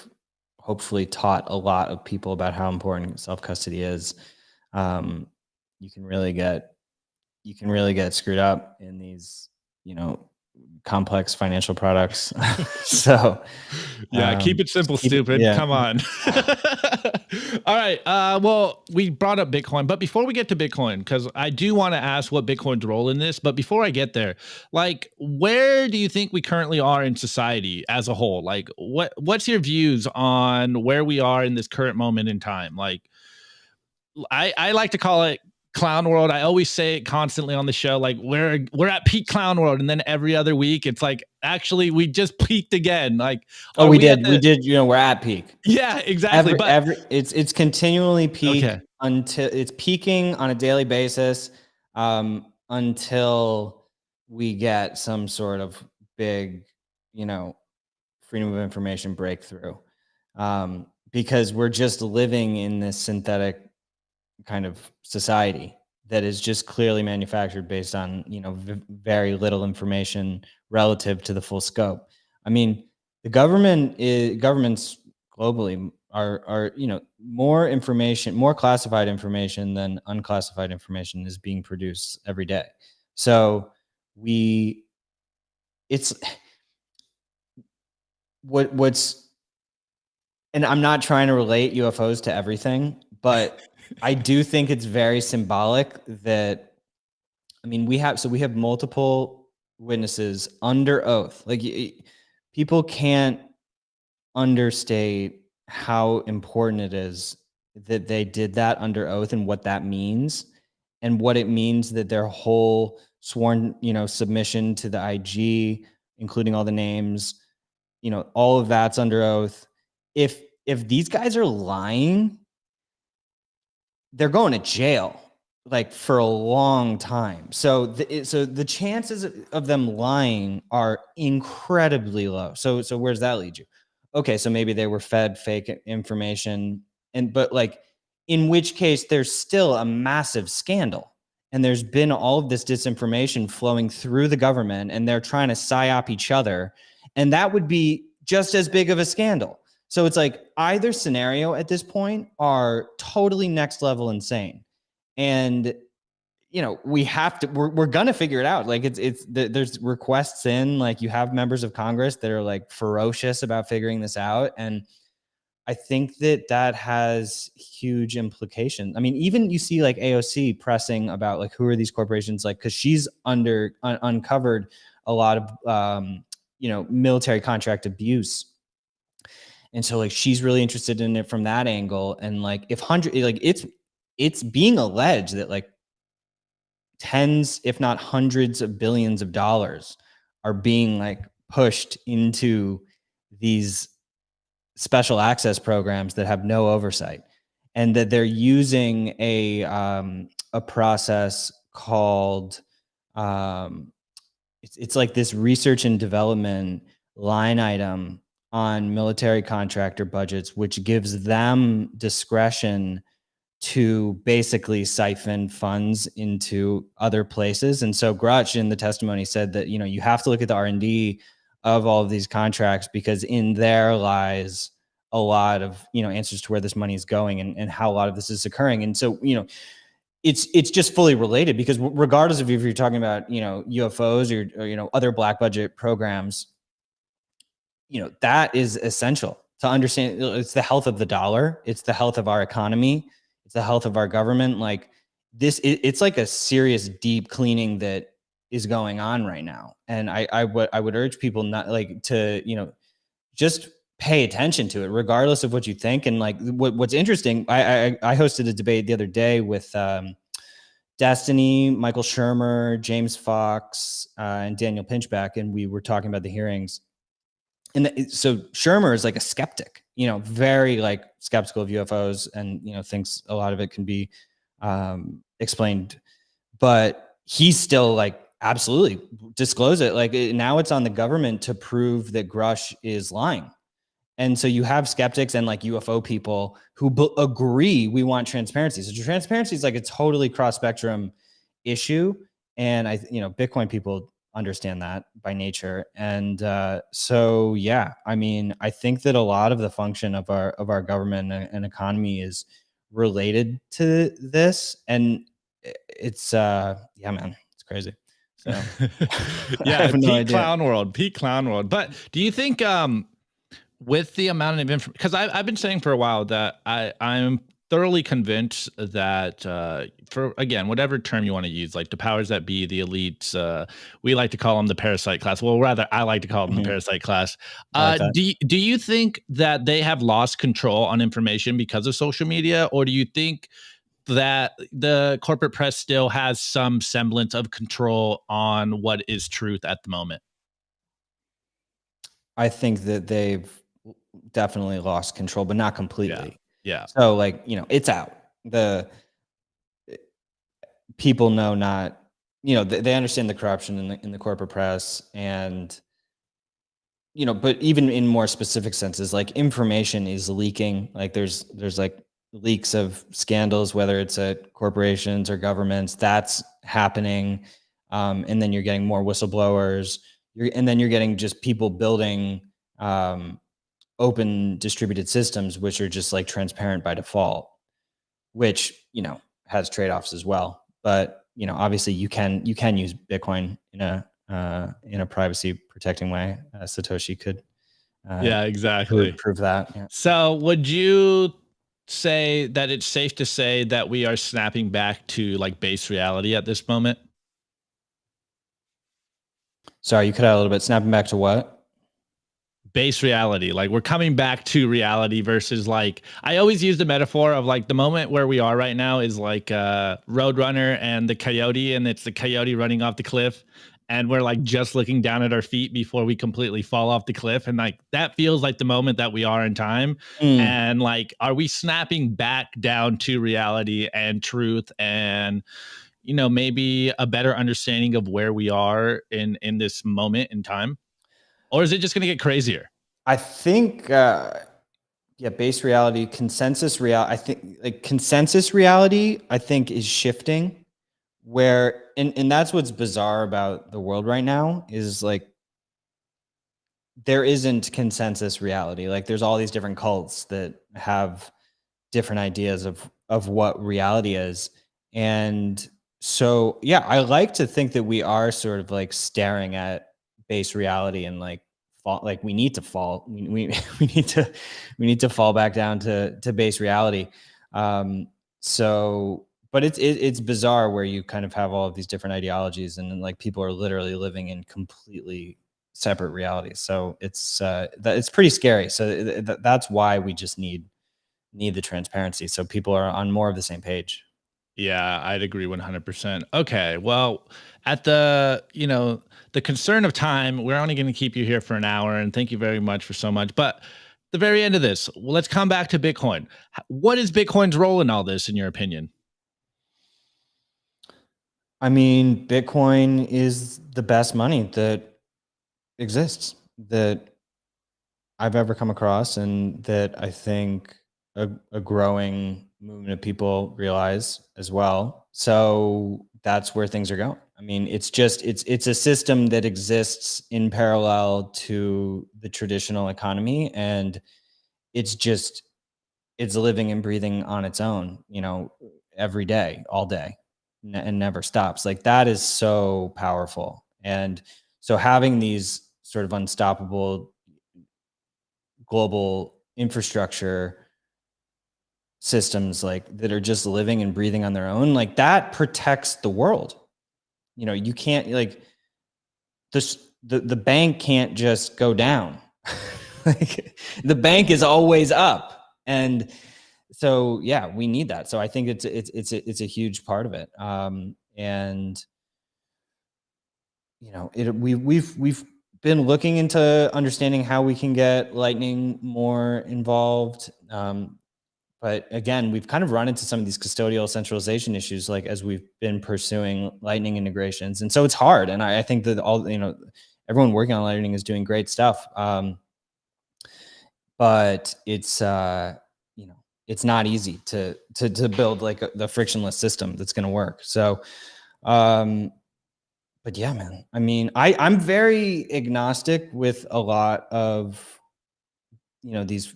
hopefully taught a lot of people about how important self-custody is. You can really get screwed up in these, complex financial products. So keep it simple, stupid. Come on. All right. Well, we brought up Bitcoin, but before we get to Bitcoin, because I do want to ask what Bitcoin's role in this, but before I get there, like, where do you think we currently are in society as a whole? Like, what's your views on where we are in this current moment in time? Like, I like to call it clown world. I always say it constantly on the show, like we're at peak clown world, and then every other week it's like, actually we just peaked again. Like, we did, we're at peak. Yeah, exactly. It's continually peak until it's peaking on a daily basis, until we get some sort of big, freedom of information breakthrough, because we're just living in this synthetic kind of society that is just clearly manufactured based on, very little information relative to the full scope. I mean, the governments globally are more information, more classified information than unclassified information is being produced every day. So it's what's, and I'm not trying to relate UFOs to everything, but I do think it's very symbolic that, I mean, we have multiple witnesses under oath. Like, people can't understate how important it is that they did that under oath and what that means, and what it means that their whole sworn, submission to the IG, including all the names, all of that's under oath. If these guys are lying, they're going to jail, like, for a long time. So the chances of them lying are incredibly low. So where does that lead you? Okay, so maybe they were fed fake information, but like, in which case there's still a massive scandal, and there's been all of this disinformation flowing through the government, and they're trying to psyop each other, and that would be just as big of a scandal. So it's like, either scenario at this point are totally next level insane. And, we're going to figure it out. Like, there's requests in, like, you have members of Congress that are like ferocious about figuring this out. And I think that has huge implications. I mean, even you see like AOC pressing about, like, who are these corporations? Like, cause she's uncovered a lot of, military contract abuse. And so, like, she's really interested in it from that angle. And like, it's being alleged that, like, tens, if not hundreds of billions of dollars are being, like, pushed into these special access programs that have no oversight, and that they're using a process called, it's like this research and development line item on military contractor budgets, which gives them discretion to basically siphon funds into other places. And so Grutch in the testimony said that, you have to look at the R&D of all of these contracts, because in there lies a lot of, answers to where this money is going, and how a lot of this is occurring. And so, it's just fully related, because regardless of if you're talking about, UFOs or other black budget programs, that is essential to understand. It's the health of the dollar. It's the health of our economy. It's the health of our government. Like, it's like a serious deep cleaning that is going on right now. And I would urge people not, like, to, just pay attention to it, regardless of what you think. And like, what's interesting, I hosted a debate the other day with Destiny, Michael Shermer, James Fox, and Daniel Pinchback, and we were talking about the hearings. And so Shermer is like a skeptic. very like skeptical of UFOs and, thinks a lot of it can be explained, but he's still like, absolutely disclose it. Like now it's on the government to prove that Grush is lying. And so you have skeptics and like UFO people who agree we want transparency. So transparency is like a totally cross spectrum issue. And Bitcoin people understand that by nature. And so, yeah, I mean, I think that a lot of the function of our government and economy is related to this. And it's, yeah, man, it's crazy. So I Yeah, have no idea. peak clown world. But do you think with the amount of information, because I've been saying for a while that I'm thoroughly convinced that for, again, whatever term you want to use, like the powers that be, the elites, we like to call them the parasite class. Well, rather, I like to call them the parasite class. I like that. Do you think that they have lost control on information because of social media, or do you think that the corporate press still has some semblance of control on what is truth at the moment? I think that they've definitely lost control, but not completely. Yeah. So like, it's out. The people know not, they understand the corruption in the corporate press and, but even in more specific senses, like information is leaking. Like there's like leaks of scandals, whether it's at corporations or governments, that's happening. And then you're getting more whistleblowers. And then you're getting just people building open distributed systems, which are just like transparent by default, which, has trade-offs as well. But, obviously you can use Bitcoin in a privacy protecting way. Satoshi could, Yeah, exactly. prove that. Yeah. So would you say that it's safe to say that we are snapping back to like base reality at this moment? Sorry, you cut out a little bit. Snapping back to what? Base reality, like we're coming back to reality versus, like, I always use the metaphor of like the moment where we are right now is like Roadrunner and the coyote, and it's the coyote running off the cliff, and we're like just looking down at our feet before we completely fall off the cliff, and like that feels like the moment that we are in time. Mm. And like, are we snapping back down to reality and truth, and maybe a better understanding of where we are in this moment in time? Or is it just going to get crazier? I think, base reality, consensus reality. I think like consensus reality, I think is shifting where, and that's what's bizarre about the world right now is like, there isn't consensus reality. Like there's all these different cults that have different ideas of what reality is. And so, yeah, I like to think that we are sort of like staring at base reality and like fall, like we need to fall. We need to fall back down to base reality. So, but it's bizarre where you kind of have all of these different ideologies and then like people are literally living in completely separate realities. So it's pretty scary. So that's why we just need the transparency so people are on more of the same page. Yeah, I'd agree 100%. Okay, well, at the concern of time, we're only going to keep you here for an hour, and thank you very much for so much. But the very end of this, let's come back to Bitcoin. What is Bitcoin's role in all this, in your opinion? I mean, Bitcoin is the best money that exists that I've ever come across, and that I think a growing movement of people realize as well. So that's where things are going. I mean, it's a system that exists in parallel to the traditional economy, and it's just it's living and breathing on its own, every day, all day, and never stops. Like that is so powerful. And so having these sort of unstoppable global infrastructure systems like that are just living and breathing on their own, like that protects the world. You can't like the bank can't just go down. Like the bank is always up. And so yeah, we need that. So I think it's a huge part of it. And we've been looking into understanding how we can get Lightning more involved. But again, we've kind of run into some of these custodial centralization issues, like as we've been pursuing Lightning integrations, and so it's hard. And I think that everyone working on Lightning is doing great stuff. But it's not easy to build like the frictionless system that's going to work. So, but yeah, man, I mean, I'm very agnostic with a lot of, these,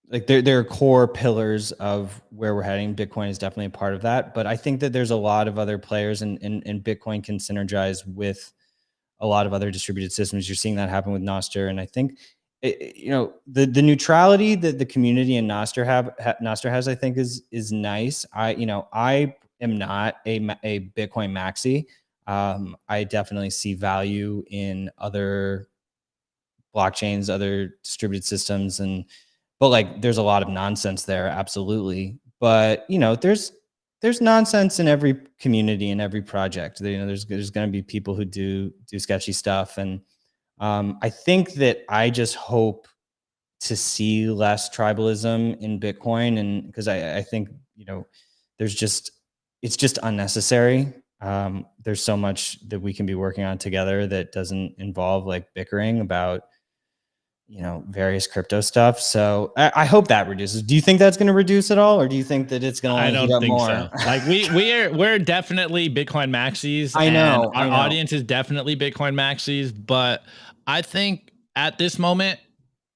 like there are core pillars of where we're heading. Bitcoin is definitely a part of that, but I think that there's a lot of other players, and Bitcoin can synergize with a lot of other distributed systems. You're seeing that happen with Nostr, and I think the neutrality that the community and Nostr has, I think is nice. I am not a Bitcoin maxi. I definitely see value in other blockchains, other distributed systems, but like there's a lot of nonsense there, absolutely. But there's nonsense in every community and every project. There's going to be people who do sketchy stuff, and I think that I just hope to see less tribalism in Bitcoin, and because I think there's just it's just unnecessary. There's so much that we can be working on together that doesn't involve like bickering about various crypto stuff. So I hope that reduces. Do you think that's going to reduce at all, or do you think that it's going to I only heat don't up think more? so. Like we're definitely Bitcoin maxis, I and know, our audience is definitely Bitcoin maxis. But I think at this moment,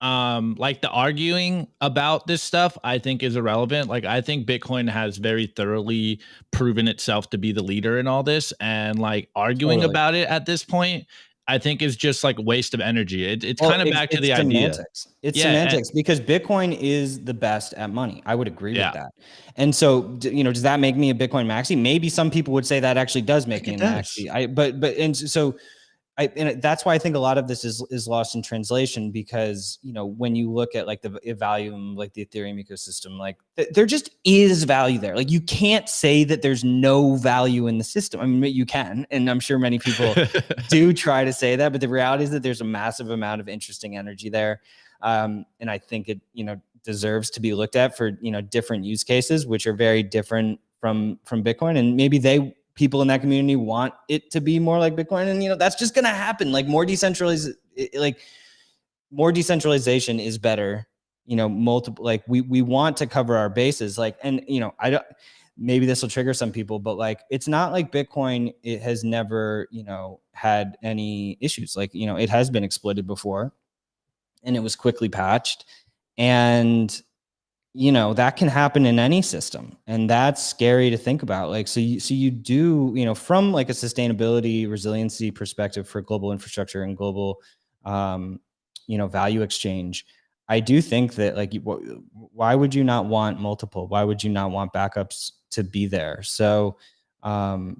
like the arguing about this stuff, I think is irrelevant. Like I think Bitcoin has very thoroughly proven itself to be the leader in all this, and like arguing Totally. about it at this point, I think is just like a waste of energy. It's Well, kind of back to it's the idea. semantics. It's Yeah, semantics because Bitcoin is the best at money. I would agree with yeah, that. And so, does that make me a Bitcoin maxi? Maybe some people would say that actually does I make think me it a does. maxi. And so that's why I think a lot of this is lost in translation, because when you look at like the value, like the Ethereum ecosystem, like there just is value there. Like you can't say that there's no value in the system. I mean, you can, and I'm sure many people do try to say that, but the reality is that there's a massive amount of interesting energy there, and I think it deserves to be looked at for different use cases, which are very different from Bitcoin, and maybe people in that community want it to be more like Bitcoin, and that's just going to happen. Like more decentralization is better. Multiple, like we want to cover our bases, like, and I don't, maybe this will trigger some people, but like it's not like Bitcoin, it has never had any issues. Like it has been exploited before, and it was quickly patched, and that can happen in any system, and that's scary to think about. Like so you do from like a sustainability resiliency perspective for global infrastructure and global value exchange, I do think that like why would you not want multiple, why would you not want backups to be there? So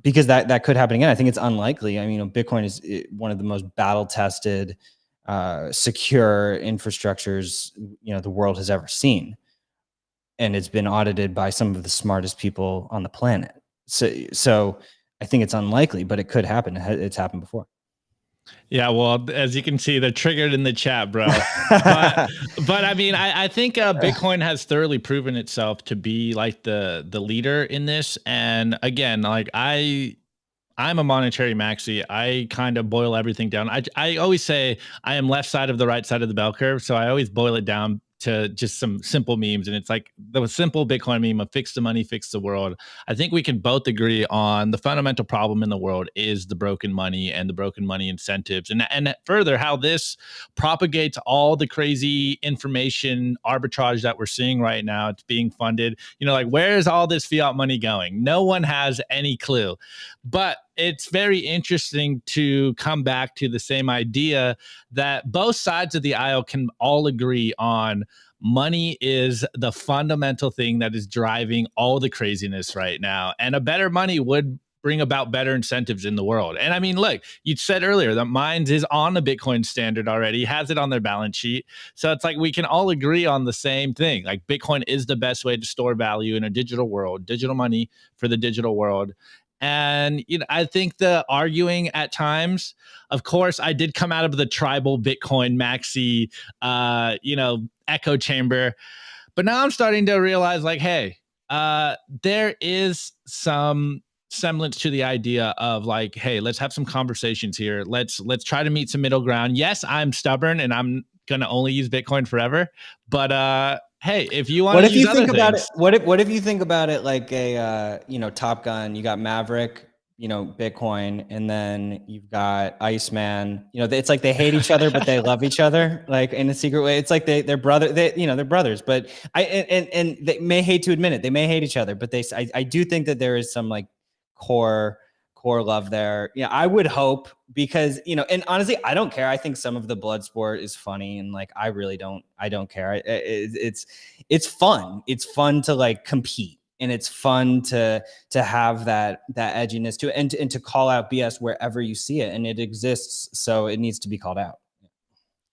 because that could happen again. I think it's unlikely. I mean, Bitcoin is one of the most battle tested secure infrastructures the world has ever seen, and it's been audited by some of the smartest people on the planet. So I think it's unlikely, but it could happen. It's happened before. Yeah, well, as you can see, they're triggered in the chat, bro. but I mean, I think Bitcoin has thoroughly proven itself to be like the leader in this. And again, like I'm a monetary maxi. I kind of boil everything down. I always say I am left side of the right side of the bell curve. So I always boil it down to just some simple memes. And it's like the simple Bitcoin meme of fix the money, fix the world. I think we can both agree on the fundamental problem in the world is the broken money and the broken money incentives. And further, how this propagates all the crazy information arbitrage that we're seeing right now. It's being funded. Like where is all this fiat money going? No one has any clue. But it's very interesting to come back to the same idea that both sides of the aisle can all agree on. Money is the fundamental thing that is driving all the craziness right now. And a better money would bring about better incentives in the world. And I mean, look, you said earlier that Minds is on the Bitcoin standard already, has it on their balance sheet. So it's like we can all agree on the same thing. Like Bitcoin is the best way to store value in a digital world, digital money for the digital world. And I think the arguing at times, of course, I did come out of the tribal Bitcoin maxi, echo chamber, but now I'm starting to realize, like, hey, there is some semblance to the idea of like, hey, let's have some conversations here. Let's try to meet some middle ground. Yes, I'm stubborn and I'm gonna only use Bitcoin forever, but hey, if you want What to if use you other think about it? things, What if you think about it like a Top Gun? You got Maverick, Bitcoin, and then you've got Iceman. It's like they hate each other, but they love each other, like in a secret way. It's like they're brother. They're brothers, but and they may hate to admit it. They may hate each other, but I do think that there is some like core core love there. Yeah, I would hope, because and honestly, I don't care. I think some of the blood sport is funny, and like I don't care. It's fun. It's fun to like compete, and it's fun to have that edginess to it, and to call out BS wherever you see it, and it exists, so it needs to be called out.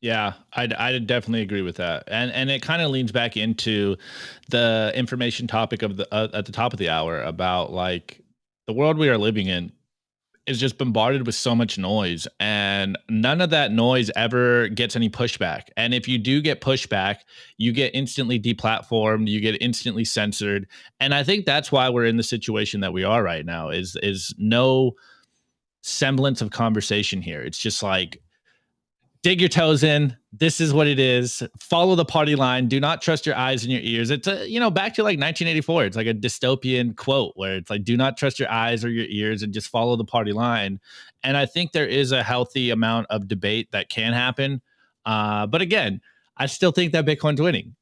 yeah, I definitely agree with that, and it kind of leans back into the information topic of the at the top of the hour about like the world we are living in is just bombarded with so much noise, and none of that noise ever gets any pushback. And if you do get pushback, you get instantly deplatformed, you get instantly censored. And I think that's why we're in the situation that we are right now, is no semblance of conversation here. It's just like, dig your toes in. This is what it is. Follow the party line. Do not trust your eyes and your ears. It's back to like 1984. It's like a dystopian quote where it's like, do not trust your eyes or your ears and just follow the party line. And I think there is a healthy amount of debate that can happen. But again, I still think that Bitcoin's winning.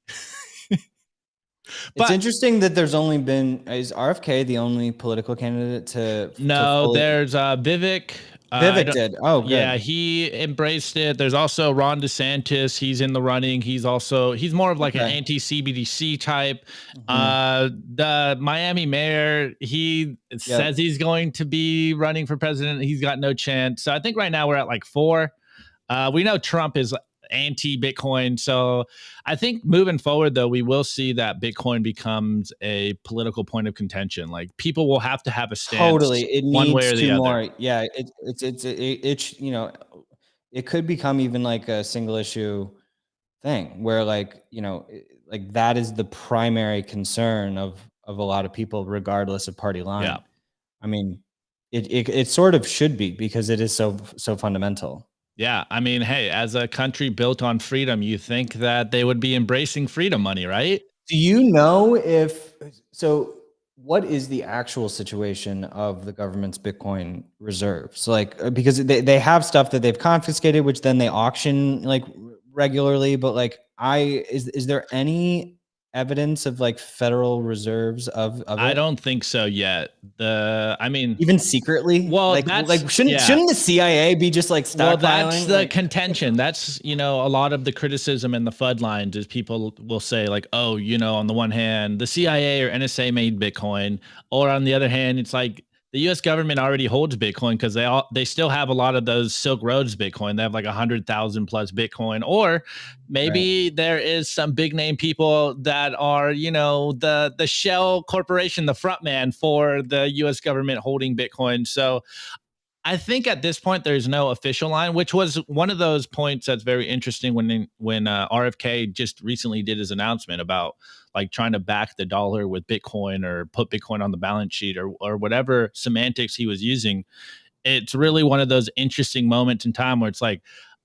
It's But interesting that there's only been is RFK the only political candidate to no, fully. there's Vivek. I Vivek don't. did. Oh, Yeah, good. he embraced it. There's also Ron DeSantis. He's in the running. He's more of like an Okay. anti CBDC type. Mhm. The Miami mayor, he says Yep. he's going to be running for president. He's got no chance. So I think right now we're at like four. We know Trump is anti Bitcoin. So I think moving forward, though, we will see that Bitcoin becomes a political point of contention. Like people will have to have a Totally. stance It one way needs or to the other. more. Yeah. It could become even like a single issue thing where like, like that is the primary concern of a lot of people, regardless of party Yeah. line. I mean, it sort of should be, because it is so fundamental. Yeah. I mean, hey, as a country built on freedom, you think that they would be embracing freedom money, right? Do you know if so? What is the actual situation of the government's Bitcoin reserves? Like, because they have stuff that they've confiscated, which then they auction like regularly. But like, is there any evidence of like federal reserves of I it, don't think so yet. even secretly? Well, Like that's, shouldn't yeah. shouldn't the CIA be just like Well, that's stockpiling? the Like, contention. That's, a lot of the criticism in the FUD lines is people will say, like, oh, on the one hand, the CIA or NSA made Bitcoin. Or on the other hand, it's like the US government already holds Bitcoin because they still have a lot of those Silk Roads Bitcoin. They have like 100,000 plus Bitcoin. Or right. maybe there is some big name people that are, the shell corporation, the front man for the US government holding Bitcoin. So I think at this point there's no official line, which was one of those points that's very interesting when RFK just recently did his announcement about like trying to back the dollar with Bitcoin or put Bitcoin on the balance sheet or whatever semantics he was using. It's really one of those interesting moments in time where it's like,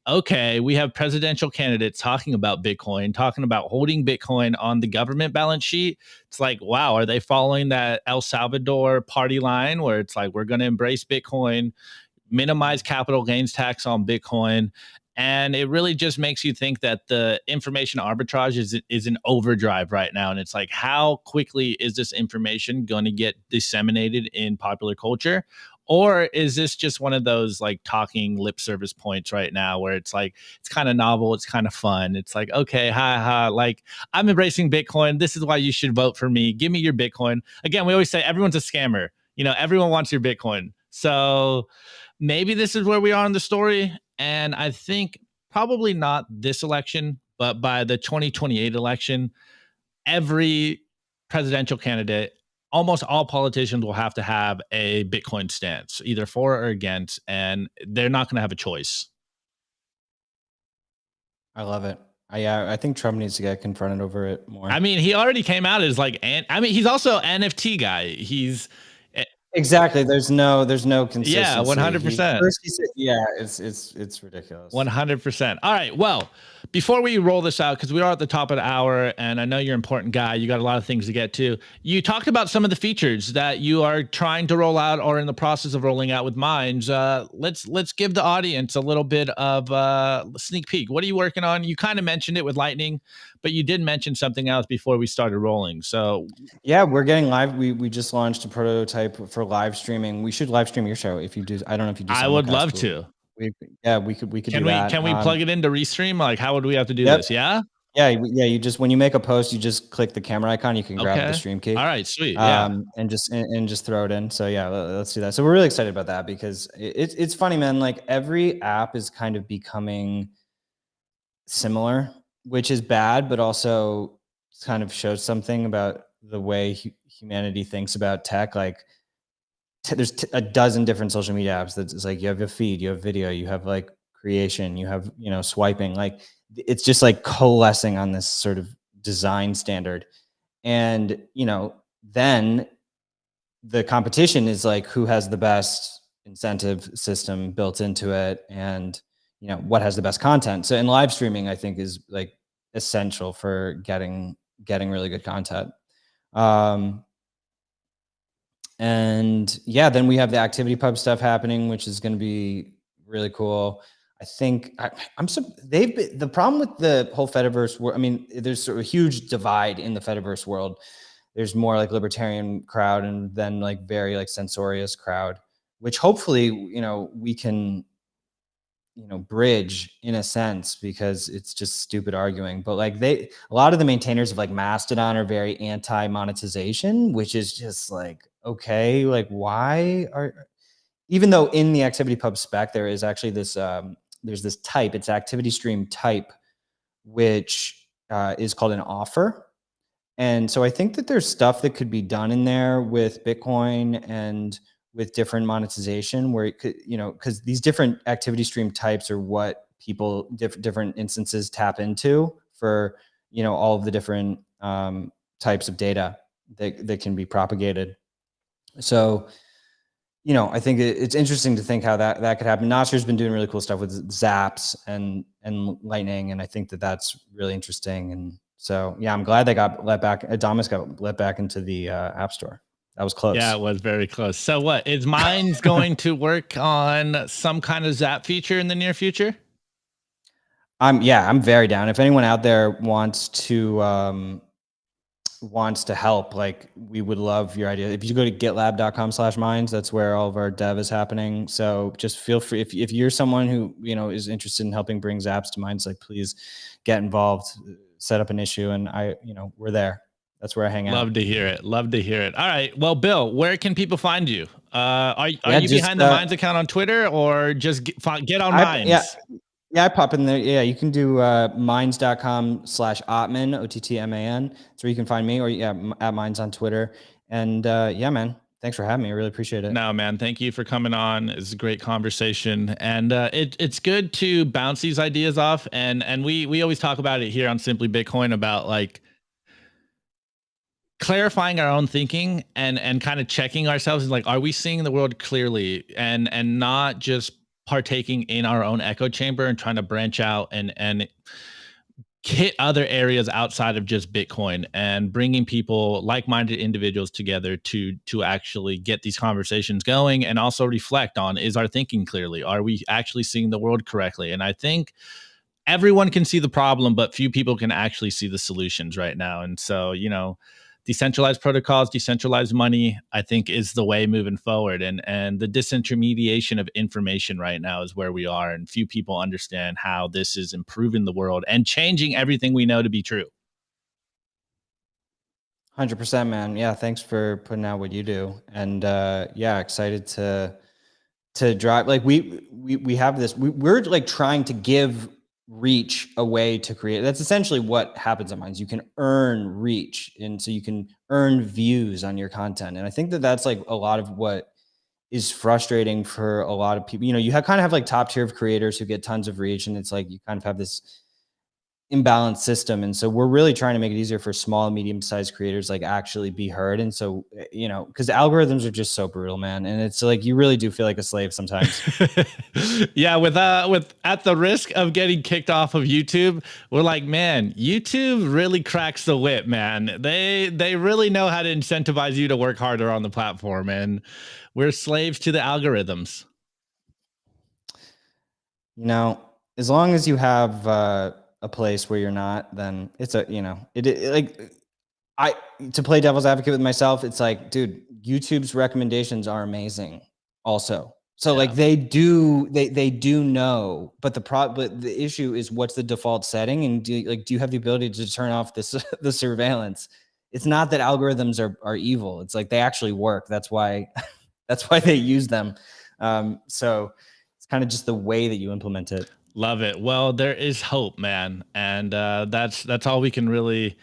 okay, we have presidential candidates talking about Bitcoin, talking about holding Bitcoin on the government balance sheet. It's like, wow, are they following that El Salvador party line where it's like, we're going to embrace Bitcoin, minimize capital gains tax on Bitcoin? And it really just makes you think that the information arbitrage is in overdrive right now. And it's like, how quickly is this information going to get disseminated in popular culture? Or is this just one of those like talking lip service points right now where it's like, it's kind of novel, it's kind of fun. It's like, okay, ha ha, like I'm embracing Bitcoin. This is why you should vote for me. Give me your Bitcoin. Again, we always say everyone's a scammer. Everyone wants your Bitcoin. So maybe this is where we are in the story. And I think probably not this election, but by the 2028 election, every presidential candidate almost all politicians will have to have a Bitcoin stance, either for or against, and they're not going to have a choice. I love it. I think Trump needs to get confronted over it more. I mean, he already came out as like, and I mean, he's also an NFT guy. He's Exactly. There's no yeah, consistency. He 100%. first he said, yeah, it's ridiculous. 100%. All right. Well, before we roll this out, because we are at the top of the hour, and I know you're an important guy, you got a lot of things to get to. You talked about some of the features that you are trying to roll out or in the process of rolling out with Minds. Let's give the audience a little bit of sneak peek. What are you working on? You kind of mentioned it with Lightning, but you did mention something else before we started rolling. So yeah, we're getting live. We just launched a prototype for live streaming. We should live stream your show if you do. I don't know if you do. I would simulcast, love but to. we could do Can that. we plug it into Restream? Like, how would we have to do Yep. this? Yeah. Yeah, you just when you make a post, you just click the camera icon. You can grab the stream key. All right, sweet. Yeah. And just throw it in. So yeah, let's do that. So we're really excited about that because it's funny, man. Like every app is kind of becoming similar, which is bad, but also kind of shows something about the way humanity thinks about tech. Like there's a dozen different social media apps that's like you have a feed, you have video, you have like creation, you have swiping. Like it's just like coalescing on this sort of design standard, and then the competition is like who has the best incentive system built into it, and what has the best content. So in live streaming, I think is like essential for getting really good content. And yeah, then we have the activity pub stuff happening, which is going to be really cool. I think the problem with the whole Fediverse. I mean, there's sort of a huge divide in the Fediverse world. There's more like libertarian crowd and then like very like censorious crowd, which hopefully we can bridge in a sense, because it's just stupid arguing. But like a lot of the maintainers of like Mastodon are very anti-monetization, which is just like, okay, like why even though in the activity pub spec there is actually this there's this type, it's activity stream type, which is called an offer. And so I think that there's stuff that could be done in there with Bitcoin and with different monetization where it could, because these different activity stream types are what people different instances tap into for, all of the different types of data that can be propagated. So, I think it's interesting to think how that could happen. Nasser's been doing really cool stuff with Zaps and Lightning, and I think that that's really interesting. And so, yeah, I'm glad they got let back. Adamas got let back into the App Store. That was close. Yeah, it was very close. So what is Minds going to work on some kind of Zap feature in the near future? I'm very down. If anyone out there wants to help, like we would love your idea. If you go to gitlab.com/minds, that's where all of our dev is happening. So just feel free. If you're someone who, is interested in helping bring Zaps to Minds, like please get involved, set up an issue. And we're there. That's where I hang out. Love to hear it. Love to hear it. All right. Well, Bill, where can people find you? Are you behind the Minds account on Twitter, or just get on Minds? Yeah, I pop in there. Yeah, you can do minds.com/Ottman, Ottman. That's where you can find me, or at Minds on Twitter. And yeah, man, thanks for having me. I really appreciate it. No, man, thank you for coming on. It's a great conversation, and it's good to bounce these ideas off. And we always talk about it here on Simply Bitcoin about like clarifying our own thinking and kind of checking ourselves, like, are we seeing the world clearly, and not just partaking in our own echo chamber and trying to branch out and hit other areas outside of just Bitcoin, and bringing people, like-minded individuals together to actually get these conversations going, and also reflect on, is our thinking clearly? Are we actually seeing the world correctly? And I think everyone can see the problem, but few people can actually see the solutions right now. And so, decentralized protocols, decentralized money, I think is the way moving forward. And the disintermediation of information right now is where we are. And few people understand how this is improving the world and changing everything we know to be true. 100%, man. Yeah, thanks for putting out what you do. And yeah, excited to drive. Like we have this, we're like trying to give reach a way to create. That's essentially what happens on mines. You can earn reach, and so you can earn views on your content. And I think that that's like a lot of what is frustrating for a lot of people. You know, you kind of have like top tier of creators who get tons of reach, and it's like you kind of have this imbalanced system. And so we're really trying to make it easier for small and medium sized creators like actually be heard. And so, you know, because algorithms are just so brutal, man. And it's like you really do feel like a slave sometimes. Yeah, with at the risk of getting kicked off of YouTube, we're like, man, YouTube really cracks the whip, man. They really know how to incentivize you to work harder on the platform, and we're slaves to the algorithms. You know, as long as you have a place where you're not, then it's a, you know, like I, to play devil's advocate with myself, it's like, dude, YouTube's recommendations are amazing also. So like they do know, but but the issue is what's the default setting, and do you have the ability to turn off this the surveillance? It's not that algorithms are evil. It's like they actually work. That's why that's why they use them. So it's kind of just the way that you implement it. Love it. Well, there is hope, man, and that's all we can really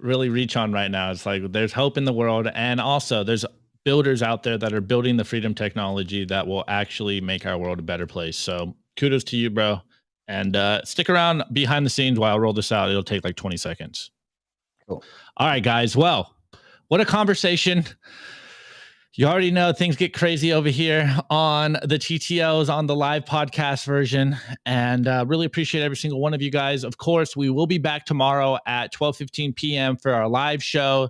reach on right now. It's like there's hope in the world, and also there's builders out there that are building the freedom technology that will actually make our world a better place. So kudos to you, bro, and stick around behind the scenes while I roll this out. It'll take like 20 seconds. Cool. All right, guys. Well, what a conversation. You already know things get crazy over here on the TTOs, on the live podcast version, and really appreciate every single one of you guys. Of course, we will be back tomorrow at 12:15 p.m. for our live show.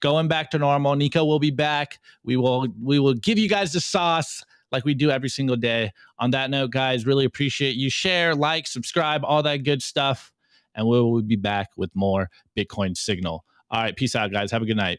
Going back to normal. Nico will be back. We will give you guys the sauce like we do every single day. On that note, guys, really appreciate you. Share, like, subscribe, all that good stuff, and we will be back with more Bitcoin Signal. All right, peace out, guys. Have a good night.